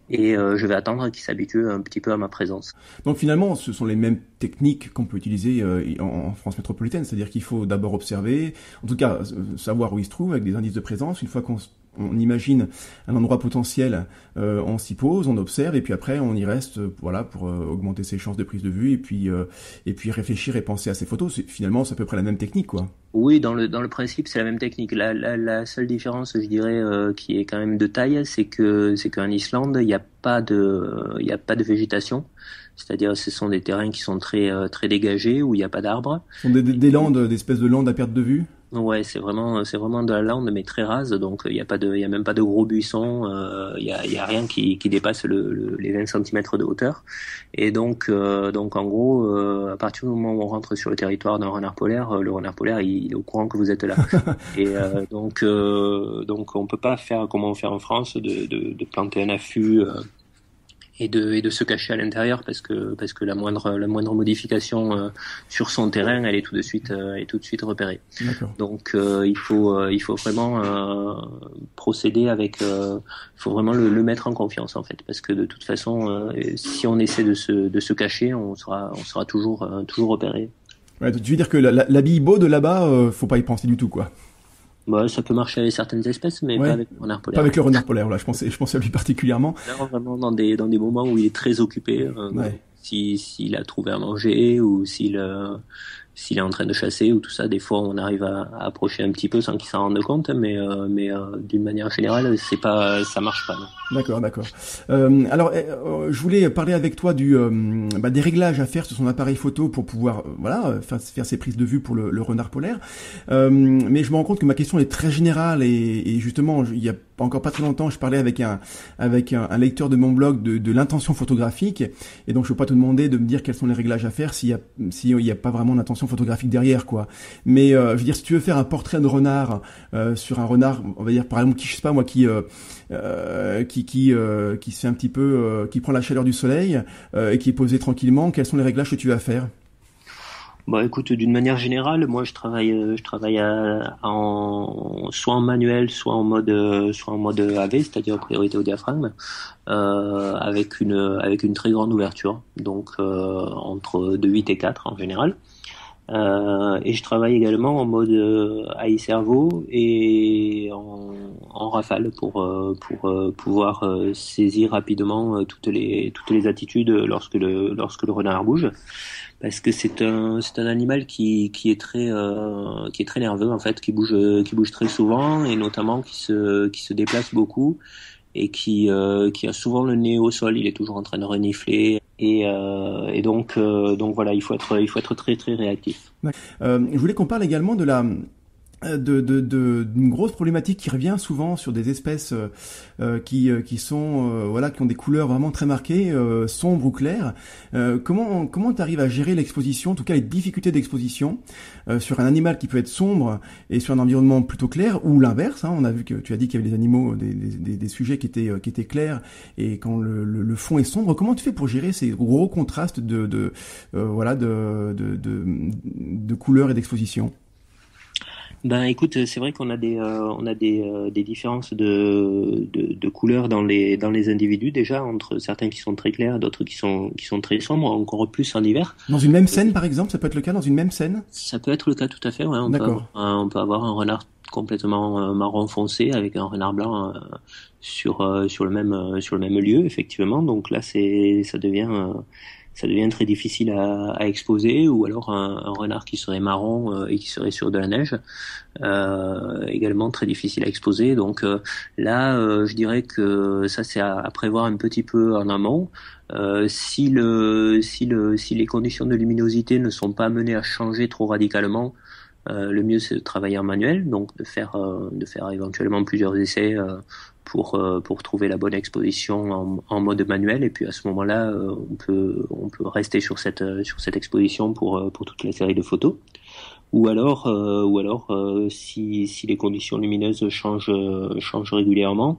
Et je vais attendre qu'ils s'habituent un petit peu à ma présence. Donc finalement, ce sont les mêmes techniques qu'on peut utiliser en France métropolitaine, c'est-à-dire qu'il faut d'abord observer, en tout cas savoir où il se trouve avec des indices de présence. Une fois on imagine un endroit potentiel, on s'y pose, on observe, et puis après on y reste, voilà, pour augmenter ses chances de prise de vue, et puis réfléchir et penser à ses photos. Finalement, c'est à peu près la même technique, quoi. Oui, dans le principe, c'est la même technique. La seule différence, je dirais, qui est quand même de taille, c'est qu'en Islande, il n'y a pas de végétation. C'est-à-dire, ce sont des terrains qui sont très dégagés, où il n'y a pas d'arbres. Ce sont des landes, des espèces de landes à perte de vue. Ouais, c'est vraiment de la lande, mais très rase, donc il y a même pas de gros buissons, il y a rien qui dépasse les 20 centimètres de hauteur. Et donc en gros, à partir du moment où on rentre sur le territoire d'un renard polaire, le renard polaire il est au courant que vous êtes là. Et donc on peut pas faire comme on fait en France, de planter un affût et de se cacher à l'intérieur, parce que la moindre modification sur son terrain, elle est tout de suite repérée. D'accord. Donc il faut vraiment procéder avec il faut vraiment le mettre en confiance, en fait, parce que de toute façon si on essaie de se cacher, on sera toujours repéré. Ouais, tu veux dire que l'habille-beau de là-bas, faut pas y penser du tout, quoi. Bah, ça peut marcher avec certaines espèces, mais ouais. Pas avec le renard polaire. Pas avec le renard polaire, là. Je pensais à lui particulièrement. Là, vraiment dans des moments où il est très occupé, ouais. S'il a trouvé à manger, ou s'il est en train de chasser, ou tout ça, des fois on arrive à approcher un petit peu sans qu'il s'en rende compte, mais d'une manière générale, ça marche pas. Non. D'accord. Alors, je voulais parler avec toi des réglages à faire sur son appareil photo pour pouvoir, faire ses prises de vue pour le renard polaire. Mais je me rends compte que ma question est très générale, et justement, il y a encore pas très longtemps, je parlais avec un lecteur de mon blog de l'intention photographique, et donc je peux pas te demander de me dire quels sont les réglages à faire s'il y a pas vraiment d'intention photographique derrière, quoi. Mais je veux dire, si tu veux faire un portrait de renard sur un renard, on va dire par exemple qui se fait un petit peu, qui prend la chaleur du soleil et qui est posé tranquillement, quels sont les réglages que tu vas faire? Bah écoute, d'une manière générale, moi je travaille soit en manuel, soit en mode AV, c'est-à-dire priorité au diaphragme, avec une très grande ouverture, donc entre 2,8 et 4 en général. Et je travaille également en mode AI servo et en rafale pour pouvoir saisir rapidement toutes les attitudes lorsque le renard bouge, parce que c'est un animal qui est très nerveux, en fait, qui bouge très souvent, et notamment qui se déplace beaucoup, et qui a souvent le nez au sol, il est toujours en train de renifler, et donc voilà, il faut être très très réactif. Je voulais qu'on parle également d'une grosse problématique qui revient souvent sur des espèces qui ont des couleurs vraiment très marquées, sombres ou claires. Comment tu arrives à gérer l'exposition, en tout cas les difficultés d'exposition sur un animal qui peut être sombre et sur un environnement plutôt clair, ou l'inverse, hein. On a vu que tu as dit qu'il y avait des animaux, des sujets qui étaient clairs, et quand le fond est sombre, comment tu fais pour gérer ces gros contrastes de couleurs et d'exposition? Ben écoute, c'est vrai qu'on a des différences de couleurs dans les individus, déjà, entre certains qui sont très clairs, d'autres qui sont très sombres, encore plus en hiver. Dans une même scène, par exemple, ça peut être le cas dans une même scène? Ça peut être le cas, tout à fait, ouais. On peut avoir un renard complètement marron foncé avec un renard blanc sur le même lieu, effectivement. Donc là, ça devient très difficile à exposer, ou alors un renard qui serait marron et qui serait sur de la neige, également très difficile à exposer. Donc là, je dirais que ça, c'est à prévoir un petit peu en amont. Si les conditions de luminosité ne sont pas amenées à changer trop radicalement, le mieux c'est de travailler en manuel, donc de faire éventuellement plusieurs essais pour trouver la bonne exposition en mode manuel, et puis à ce moment-là on peut rester sur cette exposition pour toute la série de photos. si les conditions lumineuses changent régulièrement,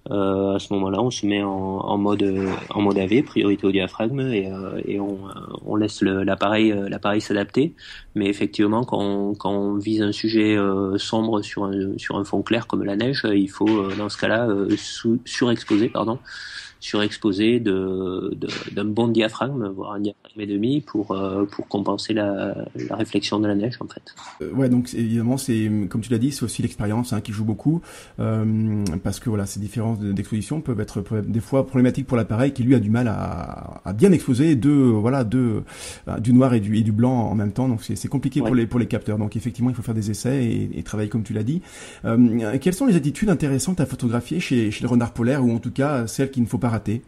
à ce moment-là, on se met en mode AV, priorité au diaphragme, et on laisse l'appareil s'adapter. Mais effectivement, quand on vise un sujet sombre sur un fond clair comme la neige, il faut dans ce cas-là surexposé d'un bon diaphragme, voire un diaphragme et demi pour compenser la réflexion de la neige en fait. Ouais, donc évidemment c'est comme tu l'as dit, c'est aussi l'expérience qui joue beaucoup parce que voilà, ces différences d'exposition peuvent être des fois problématiques pour l'appareil qui lui a du mal à bien exposer du noir et du blanc en même temps, donc c'est compliqué pour les capteurs. Donc effectivement, il faut faire des essais et travailler comme tu l'as dit. Quelles sont les attitudes intéressantes à photographier chez le renard polaire, ou en tout cas celles qu'il ne faut pas rater?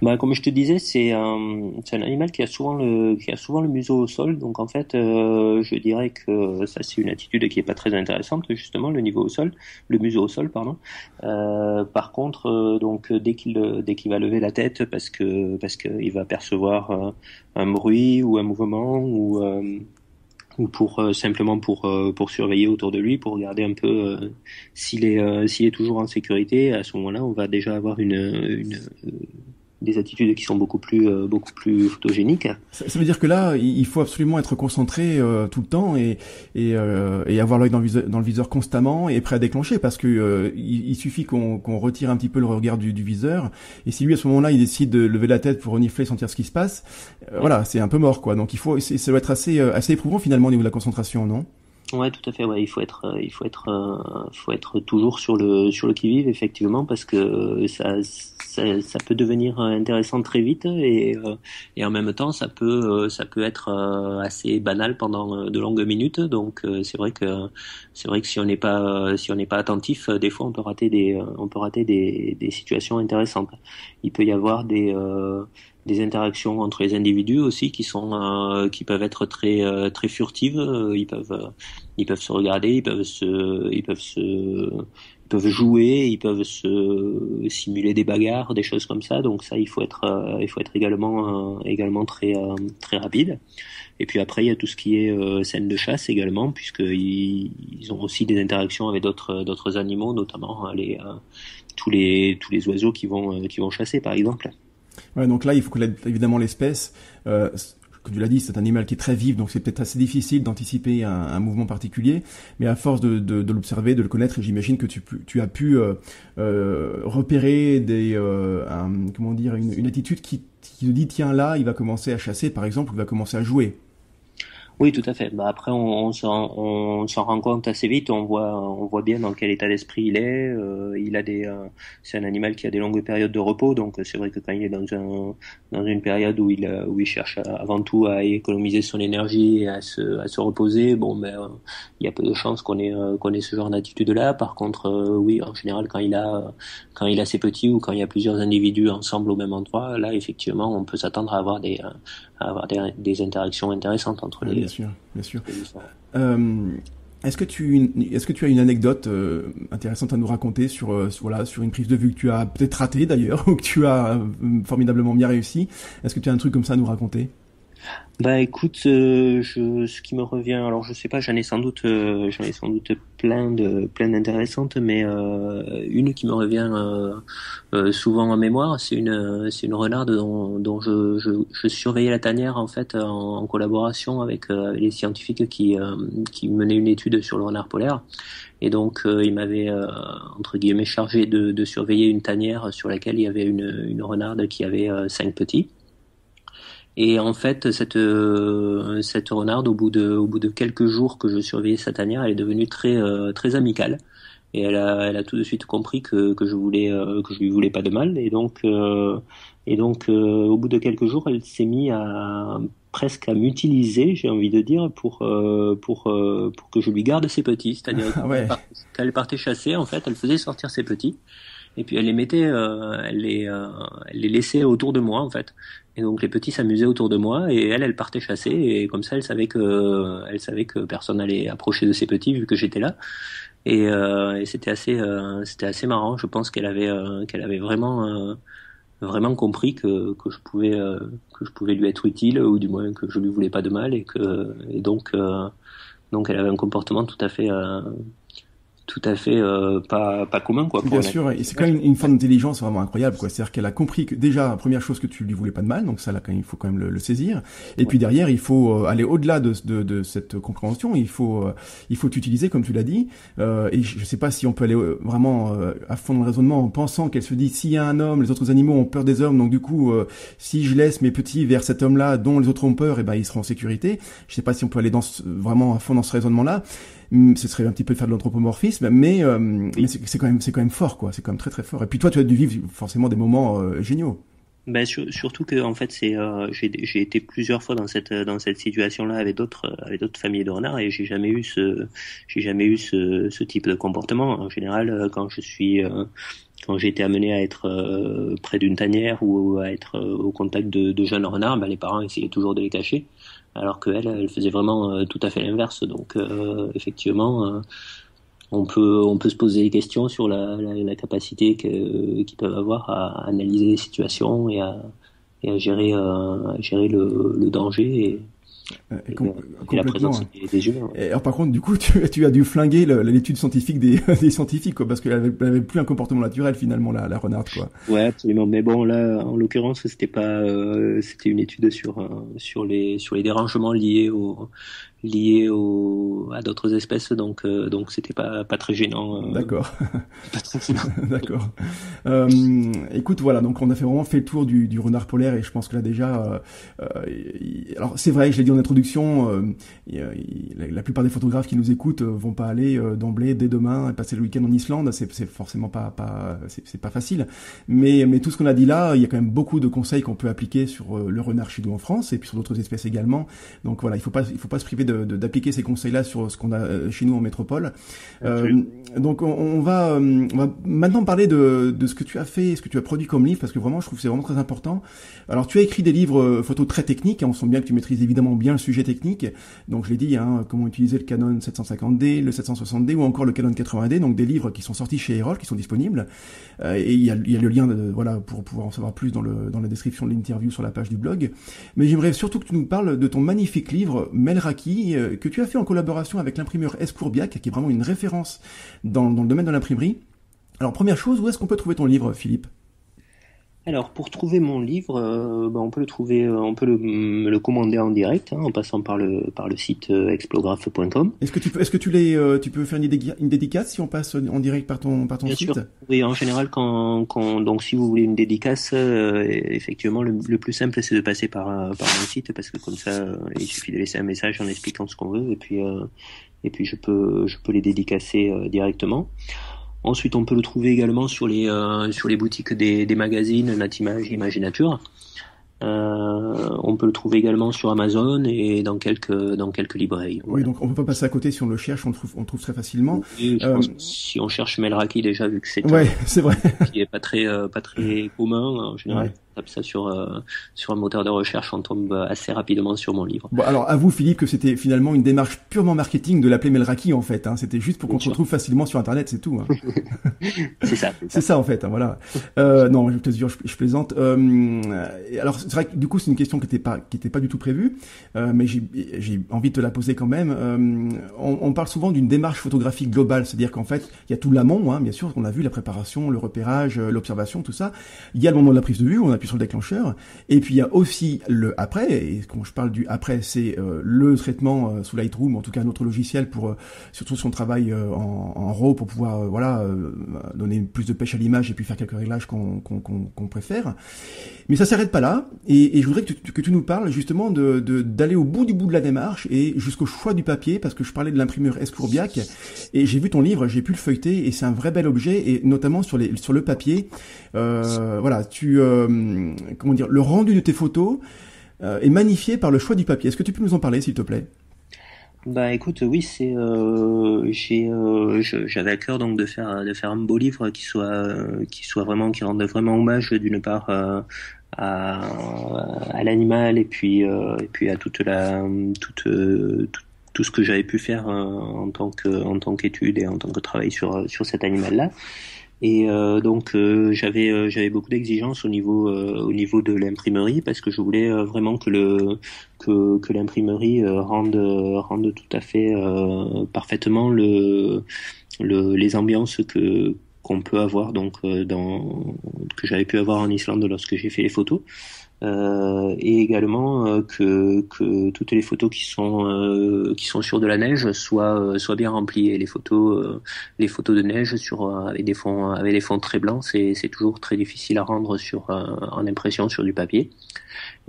Bah, comme je te disais, c'est un animal qui a souvent le museau au sol. Donc en fait, je dirais que ça c'est une attitude qui est pas très intéressante justement, le museau au sol, pardon. Par contre, donc dès qu'il va lever la tête parce que il va percevoir un bruit ou un mouvement ou simplement pour surveiller autour de lui, pour regarder un peu s'il est toujours en sécurité. À ce moment-là, on va déjà avoir des attitudes qui sont beaucoup plus photogéniques. Ça veut dire que là, il faut absolument être concentré tout le temps et avoir l'œil dans le viseur constamment et prêt à déclencher, parce que il suffit qu'on retire un petit peu le regard du viseur, et si lui à ce moment-là il décide de lever la tête pour renifler, sentir ce qui se passe, voilà, c'est un peu mort quoi. Donc ça doit être assez éprouvant finalement au niveau de la concentration, non? Ouais, tout à fait. Ouais, il faut être toujours sur le qui-vive effectivement, parce que ça peut devenir intéressant très vite, et en même temps ça peut être assez banal pendant de longues minutes. Donc c'est vrai que si on n'est pas attentif, des fois on peut rater des situations intéressantes. Il peut y avoir des interactions entre les individus aussi qui peuvent être très furtives. Ils peuvent se regarder, ils peuvent jouer, ils peuvent se simuler des bagarres, des choses comme ça. Donc ça, il faut être également très rapide. Et puis après, il y a tout ce qui est scène de chasse également, puisqu'ils ont aussi des interactions avec d'autres animaux, notamment tous les oiseaux qui vont chasser, par exemple. Ouais, donc là, il faut connaître évidemment l'espèce. Comme tu l'as dit, c'est un animal qui est très vif, donc c'est peut-être assez difficile d'anticiper un mouvement particulier. Mais à force de l'observer, de le connaître, j'imagine que tu as pu repérer une attitude qui te dit tiens là, il va commencer à chasser par exemple, ou il va commencer à jouer. Oui, tout à fait. Bah après, on s'en rend compte assez vite. On voit bien dans quel état d'esprit il est. C'est un animal qui a des longues périodes de repos, donc c'est vrai que quand il est dans une période où il cherche avant tout à économiser son énergie et à se reposer, bon, il y a peu de chances qu'on ait ce genre d'attitude-là. Par contre, oui, en général, quand il a ses petits ou quand il y a plusieurs individus ensemble au même endroit, là, effectivement, on peut s'attendre à avoir des interactions intéressantes entre les. Bien sûr, bien sûr. Est-ce que tu as une anecdote intéressante à nous raconter sur une prise de vue que tu as peut-être ratée d'ailleurs, ou que tu as formidablement bien réussi? Est-ce que tu as un truc comme ça à nous raconter? Bah écoute, ce qui me revient, alors je sais pas, j'en ai sans doute plein d'intéressantes, mais une qui me revient souvent en mémoire, c'est une renarde dont je surveillais la tanière en fait en collaboration avec les scientifiques qui menaient une étude sur le renard polaire. Et donc il m'avait entre guillemets chargé de surveiller une tanière sur laquelle il y avait une renarde qui avait 5 petits. Et en fait, cette renarde, au bout de quelques jours que je surveillais sa tanière, elle est devenue très amicale. Et elle a tout de suite compris que je lui voulais pas de mal. Et donc, au bout de quelques jours, elle s'est mise presque à m'utiliser, j'ai envie de dire, pour que je lui garde ses petits. C'est-à-dire quand elle partait chasser, en fait, elle faisait sortir ses petits. Et puis elle les mettait, elle les laissait autour de moi en fait. Et donc les petits s'amusaient autour de moi, et elle partait chasser, et comme ça elle savait que personne allait approcher de ses petits vu que j'étais là. Et c'était assez marrant. Je pense qu'elle avait vraiment vraiment compris que je pouvais lui être utile, ou du moins que je lui voulais pas de mal, et donc elle avait un comportement tout à fait pas commun, quoi. Bien sûr, et c'est quand même une forme d'intelligence vraiment incroyable, quoi. C'est-à-dire qu'elle a compris que déjà, première chose, que tu lui voulais pas de mal, donc ça là quand même, il faut quand même le saisir. Et puis derrière, il faut aller au-delà de cette compréhension. Il faut t'utiliser, comme tu l'as dit. Et je sais pas si on peut aller vraiment à fond dans le raisonnement en pensant qu'elle se dit, s'il y a un homme, les autres animaux ont peur des hommes, donc du coup, si je laisse mes petits vers cet homme-là, dont les autres ont peur, et ben ils seront en sécurité. Je sais pas si on peut aller vraiment à fond dans ce raisonnement-là. Ce serait un petit peu faire de l'anthropomorphisme, mais c'est quand même fort, quoi. C'est quand même très très fort. Et puis toi, tu as dû vivre forcément des moments géniaux. Ben surtout que en fait j'ai été plusieurs fois dans cette situation-là avec d'autres familles de renards, et j'ai jamais eu ce type de comportement. En général, quand j'ai été amené à être près d'une tanière ou à être au contact de jeunes renards, ben les parents essayaient toujours de les cacher, alors elle faisait vraiment tout à fait l'inverse. Donc effectivement, on peut se poser des questions sur la capacité qu'ils peuvent avoir à analyser les situations et à gérer le danger et la présence des humains. Et alors par contre, du coup, tu as dû flinguer l'étude scientifique des scientifiques, quoi, parce qu'elle avait plus un comportement naturel finalement, la renarde, quoi. Ouais, absolument. Mais bon, là, en l'occurrence, c'était une étude sur les dérangements à d'autres espèces, donc c'était pas très gênant. D'accord. Pas très gênant. D'accord. Écoute, voilà, donc on a vraiment fait le tour du renard polaire, et je pense que là déjà, alors c'est vrai, je l'ai dit en introduction, la plupart des photographes qui nous écoutent vont pas aller d'emblée dès demain et passer le week-end en Islande. C'est forcément c'est pas facile. Mais tout ce qu'on a dit là, il y a quand même beaucoup de conseils qu'on peut appliquer sur le renard chez nous en France et puis sur d'autres espèces également. Donc voilà, il faut pas se priver d'appliquer ces conseils-là sur ce qu'on a chez nous en métropole. Donc on va maintenant parler de ce que tu as fait, ce que tu as produit comme livre, parce que vraiment je trouve que c'est vraiment très important. Alors tu as écrit des livres photos très techniques, hein, on sent bien que tu maîtrises évidemment bien le sujet technique. Donc je l'ai dit, hein, comment utiliser le Canon 750D, le 760D ou encore le Canon 80D, donc des livres qui sont sortis chez Erol, qui sont disponibles. Et il y a le lien voilà, pour pouvoir en savoir plus dans la description de l'interview sur la page du blog. Mais j'aimerais surtout que tu nous parles de ton magnifique livre Melraki, que tu as fait en collaboration avec l'imprimeur Escourbiac, qui est vraiment une référence dans le domaine de l'imprimerie. Alors première chose, où est-ce qu'on peut trouver ton livre, Philippe ? Alors pour trouver mon livre, on peut le commander en direct, hein, en passant par le site explographe.com. Est-ce que tu peux faire une dédicace si on passe en direct par ton Bien site ? sûr. Oui, en général, donc si vous voulez une dédicace, effectivement, le plus simple c'est de passer par mon site, parce que comme ça, il suffit de laisser un message en expliquant ce qu'on veut, et puis je peux les dédicacer directement. Ensuite, on peut le trouver également sur les boutiques des magazines Natimage, Imaginature. On peut le trouver également sur Amazon et dans quelques librairies. Oui, voilà. Donc on peut pas passer à côté si on le cherche, on le trouve très facilement. Et je pense que si on cherche Melraki, déjà, vu que c'est c'est vrai, qui est pas très commun en général. Ouais. On tape ça sur un moteur de recherche, on tombe assez rapidement sur mon livre. Bon, alors avoue Philippe que c'était finalement une démarche purement marketing de l'appeler Melraki en fait. Hein. C'était juste pour qu'on se retrouve facilement sur Internet, c'est tout. Hein. C'est ça en fait. Hein, voilà. Non, je te jure, je plaisante. Alors c'est vrai que du coup c'est une question qui était pas du tout prévue, mais j'ai envie de te la poser quand même. On parle souvent d'une démarche photographique globale, c'est-à-dire qu'en fait il y a tout l'amont, hein, bien sûr, on a vu la préparation, le repérage, l'observation, tout ça. Il y a le moment de la prise de vue, on appuie sur le déclencheur, et puis il y a aussi le après. Et quand je parle du après, c'est le traitement sous Lightroom, en tout cas un autre logiciel pour surtout si on travaille en RAW pour pouvoir donner plus de pêche à l'image et puis faire quelques réglages qu'on préfère. Mais ça s'arrête pas là, et je voudrais que tu nous parles justement d'aller au bout de la démarche et jusqu'au choix du papier, parce que je parlais de l'imprimeur Escourbiac et j'ai vu ton livre, j'ai pu le feuilleter et c'est un vrai bel objet, et notamment sur le papier. Voilà, le rendu de tes photos est magnifié par le choix du papier. Est-ce que tu peux nous en parler, s'il te plaît ? Bah écoute, oui, j'avais à cœur donc de faire un beau livre qui rende vraiment hommage d'une part à l'animal et puis à tout ce que j'avais pu faire en tant qu'étude et en tant que travail sur cet animal-là. Et donc j'avais beaucoup d'exigences au niveau de l'imprimerie parce que je voulais vraiment que l'imprimerie rende tout à fait parfaitement les ambiances que qu'on peut avoir donc que j'avais pu avoir en Islande lorsque j'ai fait les photos. Et également que toutes les photos qui sont sur de la neige soient bien remplies. Et les photos de neige avec des fonds très blancs, c'est toujours très difficile à rendre en impression sur du papier.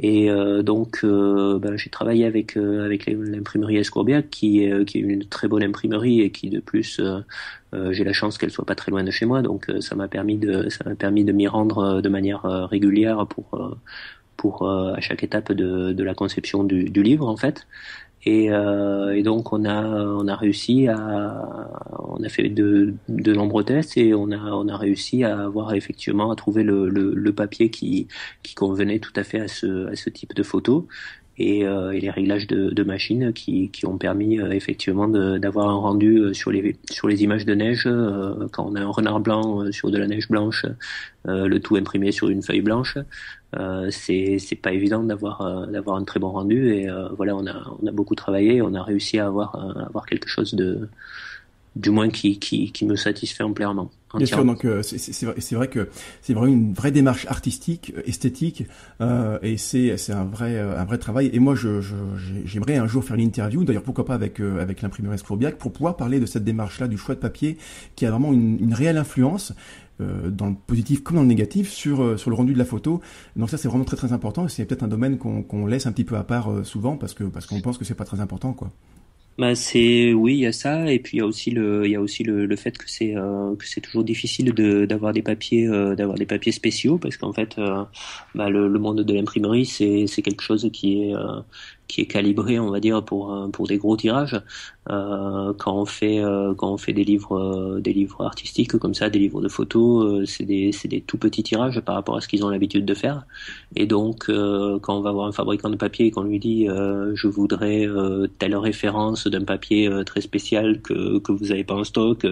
Et j'ai travaillé avec l'imprimerie Escourbiac qui est une très bonne imprimerie et qui de plus j'ai la chance qu'elle soit pas très loin de chez moi, donc ça m'a permis de m'y rendre de manière régulière pour à chaque étape de la conception du livre en fait. Et donc on a réussi on a fait de nombreux tests et on a réussi à avoir effectivement à trouver le papier qui convenait tout à fait à ce type de photo et les réglages de machine qui ont permis effectivement d'avoir un rendu sur les images de neige quand on a un renard blanc sur de la neige blanche, le tout imprimé sur une feuille blanche. C'est pas évident d'avoir un très bon rendu et voilà, on a beaucoup travaillé, on a réussi à avoir quelque chose du moins qui me satisfait entièrement. Bien sûr, donc c'est vrai que c'est vraiment une vraie démarche artistique, esthétique, et c'est un vrai travail. Et moi, j'aimerais un jour faire une interview, d'ailleurs pourquoi pas avec l'imprimerie Escourbiac, pour pouvoir parler de cette démarche-là, du choix de papier, qui a vraiment une réelle influence dans le positif comme dans le négatif sur le rendu de la photo. Donc ça, c'est vraiment très très important. C'est peut-être un domaine qu'on laisse un petit peu à part souvent parce qu'on pense que c'est pas très important, quoi. Bah oui, il y a ça et puis il y a aussi le fait que c'est toujours difficile d'avoir des papiers spéciaux parce qu'en fait le monde de l'imprimerie c'est quelque chose qui est calibré, on va dire, pour des gros tirages. Quand on fait des livres artistiques comme ça, des livres de photos, c'est des tout petits tirages par rapport à ce qu'ils ont l'habitude de faire. Et donc quand on va voir un fabricant de papier et qu'on lui dit je voudrais telle référence d'un papier très spécial que vous avez pas en stock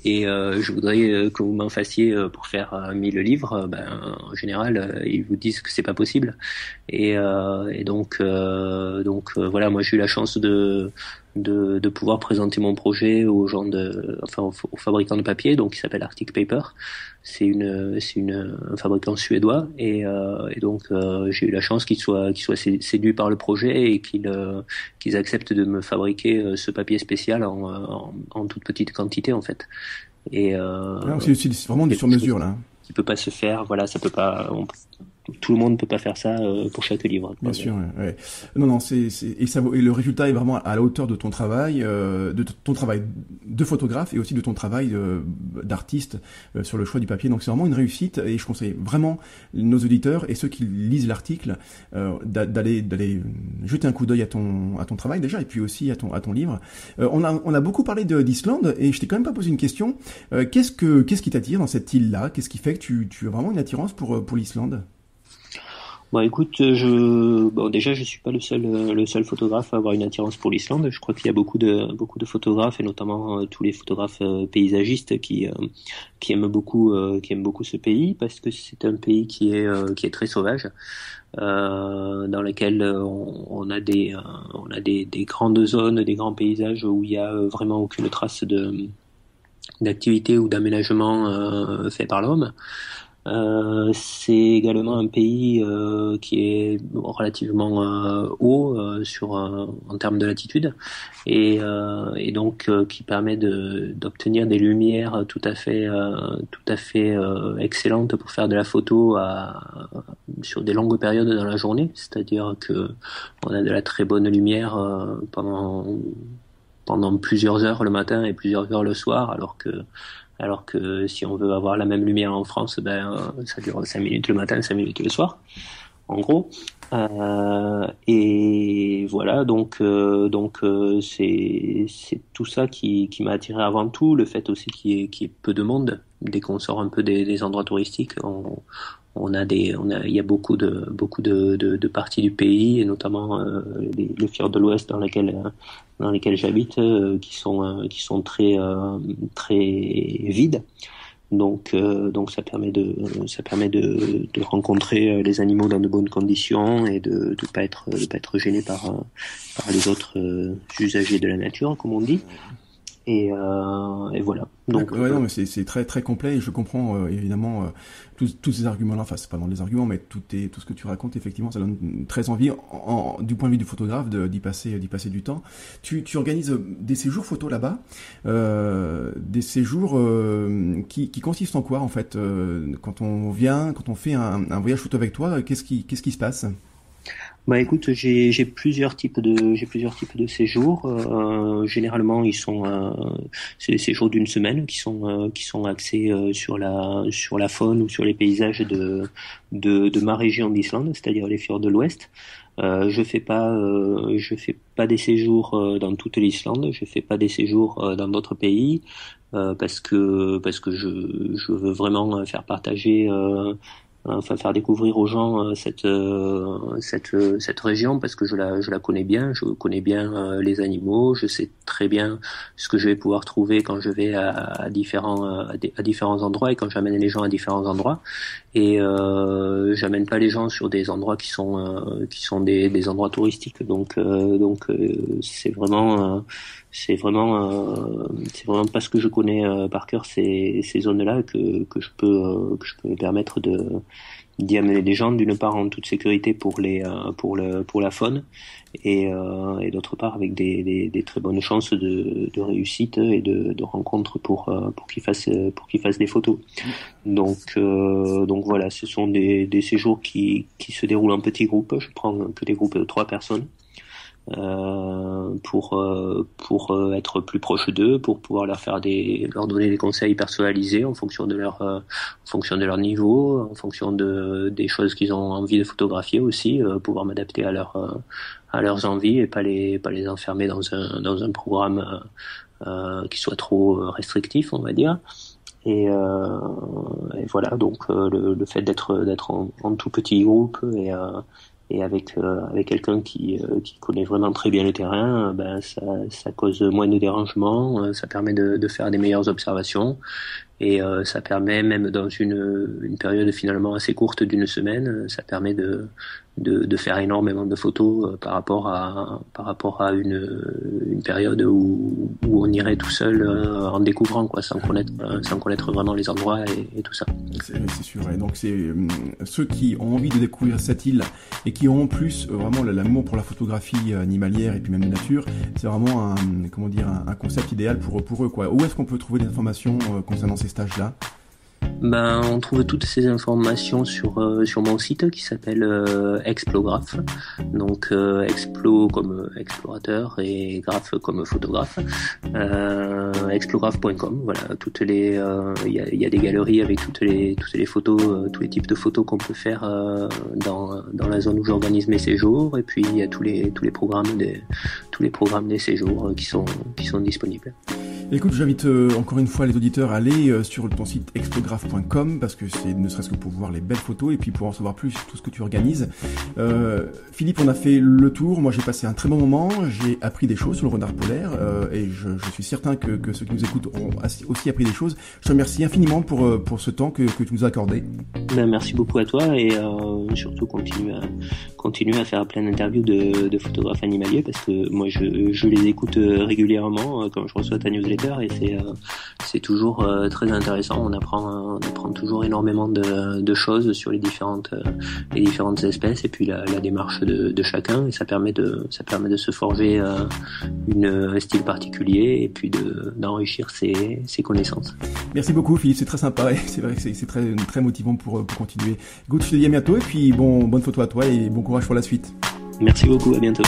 et je voudrais que vous m'en fassiez pour faire 1000 livres, en général ils vous disent que c'est pas possible. Et donc voilà, moi j'ai eu la chance de pouvoir présenter mon projet aux fabricants de papier, donc qui s'appelle Arctic Paper. C'est un fabricant suédois et donc j'ai eu la chance qu'ils soient séduits par le projet et qu'ils acceptent de me fabriquer ce papier spécial en toute petite quantité en fait. Et c'est vraiment du sur-mesure là. Qui peut pas se faire, voilà, ça peut pas. Tout le monde peut pas faire ça pour chaque livre. Bien sûr, ouais. Non, et le résultat est vraiment à la hauteur de ton travail, de photographe et aussi de ton travail d'artiste sur le choix du papier. Donc c'est vraiment une réussite et je conseille vraiment nos auditeurs et ceux qui lisent l'article d'aller jeter un coup d'œil à ton travail déjà et puis aussi à ton livre. On a beaucoup parlé d'Islande et je t'ai quand même pas posé une question. Qu'est-ce qui t'attire dans cette île-là? Qu'est-ce qui fait que tu as vraiment une attirance pour l'Islande? Bon, écoute, déjà, je suis pas le seul photographe à avoir une attirance pour l'Islande. Je crois qu'il y a beaucoup de photographes et notamment tous les photographes paysagistes qui aiment beaucoup ce pays parce que c'est un pays qui est très sauvage, dans lequel on a des grandes zones, des grands paysages où il y a vraiment aucune trace d'activité ou d'aménagement fait par l'homme. C'est également un pays qui est relativement haut en termes de latitude et donc qui permet d'obtenir des lumières tout à fait excellentes pour faire de la photo sur des longues périodes dans la journée, c'est-à-dire que on a de la très bonne lumière pendant plusieurs heures le matin et plusieurs heures le soir, alors que si on veut avoir la même lumière en France, ça dure 5 minutes le matin, 5 minutes le soir, en gros. Et voilà, donc c'est tout ça qui m'a attiré avant tout, le fait aussi qu'il y ait peu de monde. Dès qu'on sort un peu des endroits touristiques, il y a beaucoup de parties du pays et notamment le fjord de l'Ouest dans lesquels j'habite qui sont très très vides Donc ça permet de rencontrer les animaux dans de bonnes conditions et de pas être gêné par les autres usagers de la nature, comme on dit. Et voilà. Donc, ouais, non, mais c'est très très complet et je comprends évidemment tous ces arguments-là. Enfin, c'est pas dans les arguments, mais tout ce que tu racontes, effectivement, ça donne très envie, du point de vue du photographe, d'y passer du temps. Tu organises des séjours photos là-bas, des séjours qui consistent en quoi en fait quand on fait un voyage photo avec toi, qu'est-ce qui se passe? Bah écoute, j'ai plusieurs types de séjours. Généralement, c'est des séjours d'une semaine qui sont axés sur la faune ou sur les paysages de ma région d'Islande, c'est-à-dire les fjords de l'Ouest. Je fais pas des séjours dans toute l'Islande. Je fais pas des séjours dans d'autres pays parce que je veux vraiment faire partager. Enfin, faire découvrir aux gens cette région, parce que je la connais bien. Je connais bien les animaux. Je sais très bien ce que je vais pouvoir trouver quand je vais à différents endroits et quand j'amène les gens à différents endroits. Et j'amène pas les gens sur des endroits qui sont des endroits touristiques. Donc c'est vraiment parce que je connais par cœur ces zones-là que je peux me permettre d'y amener des gens, d'une part en toute sécurité pour la faune, et d'autre part avec des très bonnes chances de réussite et de rencontres pour qu'ils fassent des photos. Donc voilà, ce sont des séjours qui se déroulent en petits groupes. Je prends que des groupes de 3 personnes. Pour être plus proche d'eux, pour pouvoir leur donner des conseils personnalisés en fonction de leur niveau, en fonction des choses qu'ils ont envie de photographier aussi, pouvoir m'adapter à leurs envies et pas les enfermer dans un programme qui soit trop restrictif, on va dire. Et voilà, donc le fait d'être en tout petit groupe et avec quelqu'un qui connaît vraiment très bien le terrain, ça cause moins de dérangements, ça permet de faire des meilleures observations, et ça permet, même dans une période finalement assez courte d'une semaine, ça permet de faire énormément de photos par rapport à une période où on irait tout seul en découvrant, quoi, sans connaître vraiment les endroits et tout ça. C'est sûr. Et donc c'est ceux qui ont envie de découvrir cette île et qui ont en plus vraiment l'amour pour la photographie animalière et puis même de nature, c'est vraiment un concept idéal pour eux, quoi. Où est-ce qu'on peut trouver des informations concernant ces stages-là? On trouve toutes ces informations sur mon site qui s'appelle Explographe. Donc explo comme explorateur et graphe comme photographe. Explographe.com. Voilà, il y a des galeries avec toutes les photos, tous les types de photos qu'on peut faire dans la zone où j'organise mes séjours, et puis il y a tous les programmes des séjours qui sont disponibles. Écoute, j'invite encore une fois les auditeurs à aller sur ton site explographe.com, parce que c'est ne serait-ce que pour voir les belles photos et puis pour en savoir plus sur tout ce que tu organises. Philippe, on a fait le tour. Moi, j'ai passé un très bon moment. J'ai appris des choses sur le renard polaire et je suis certain que ceux qui nous écoutent ont aussi appris des choses. Je te remercie infiniment pour ce temps que tu nous as accordé. Merci beaucoup à toi, et surtout continue à faire plein d'interviews de photographes animaliers, parce que moi je les écoute régulièrement quand je reçois ta newsletter, et c'est toujours très intéressant. On apprend toujours énormément de choses sur les différentes espèces, et puis la démarche de chacun, et ça permet de se forger un style particulier, et puis d'enrichir ses connaissances. Merci beaucoup Philippe, c'est très sympa, et c'est vrai que c'est très très motivant pour continuer. Good, je te dis à bientôt, et puis bonne photo à toi et bon courage pour la suite. Merci beaucoup, à bientôt.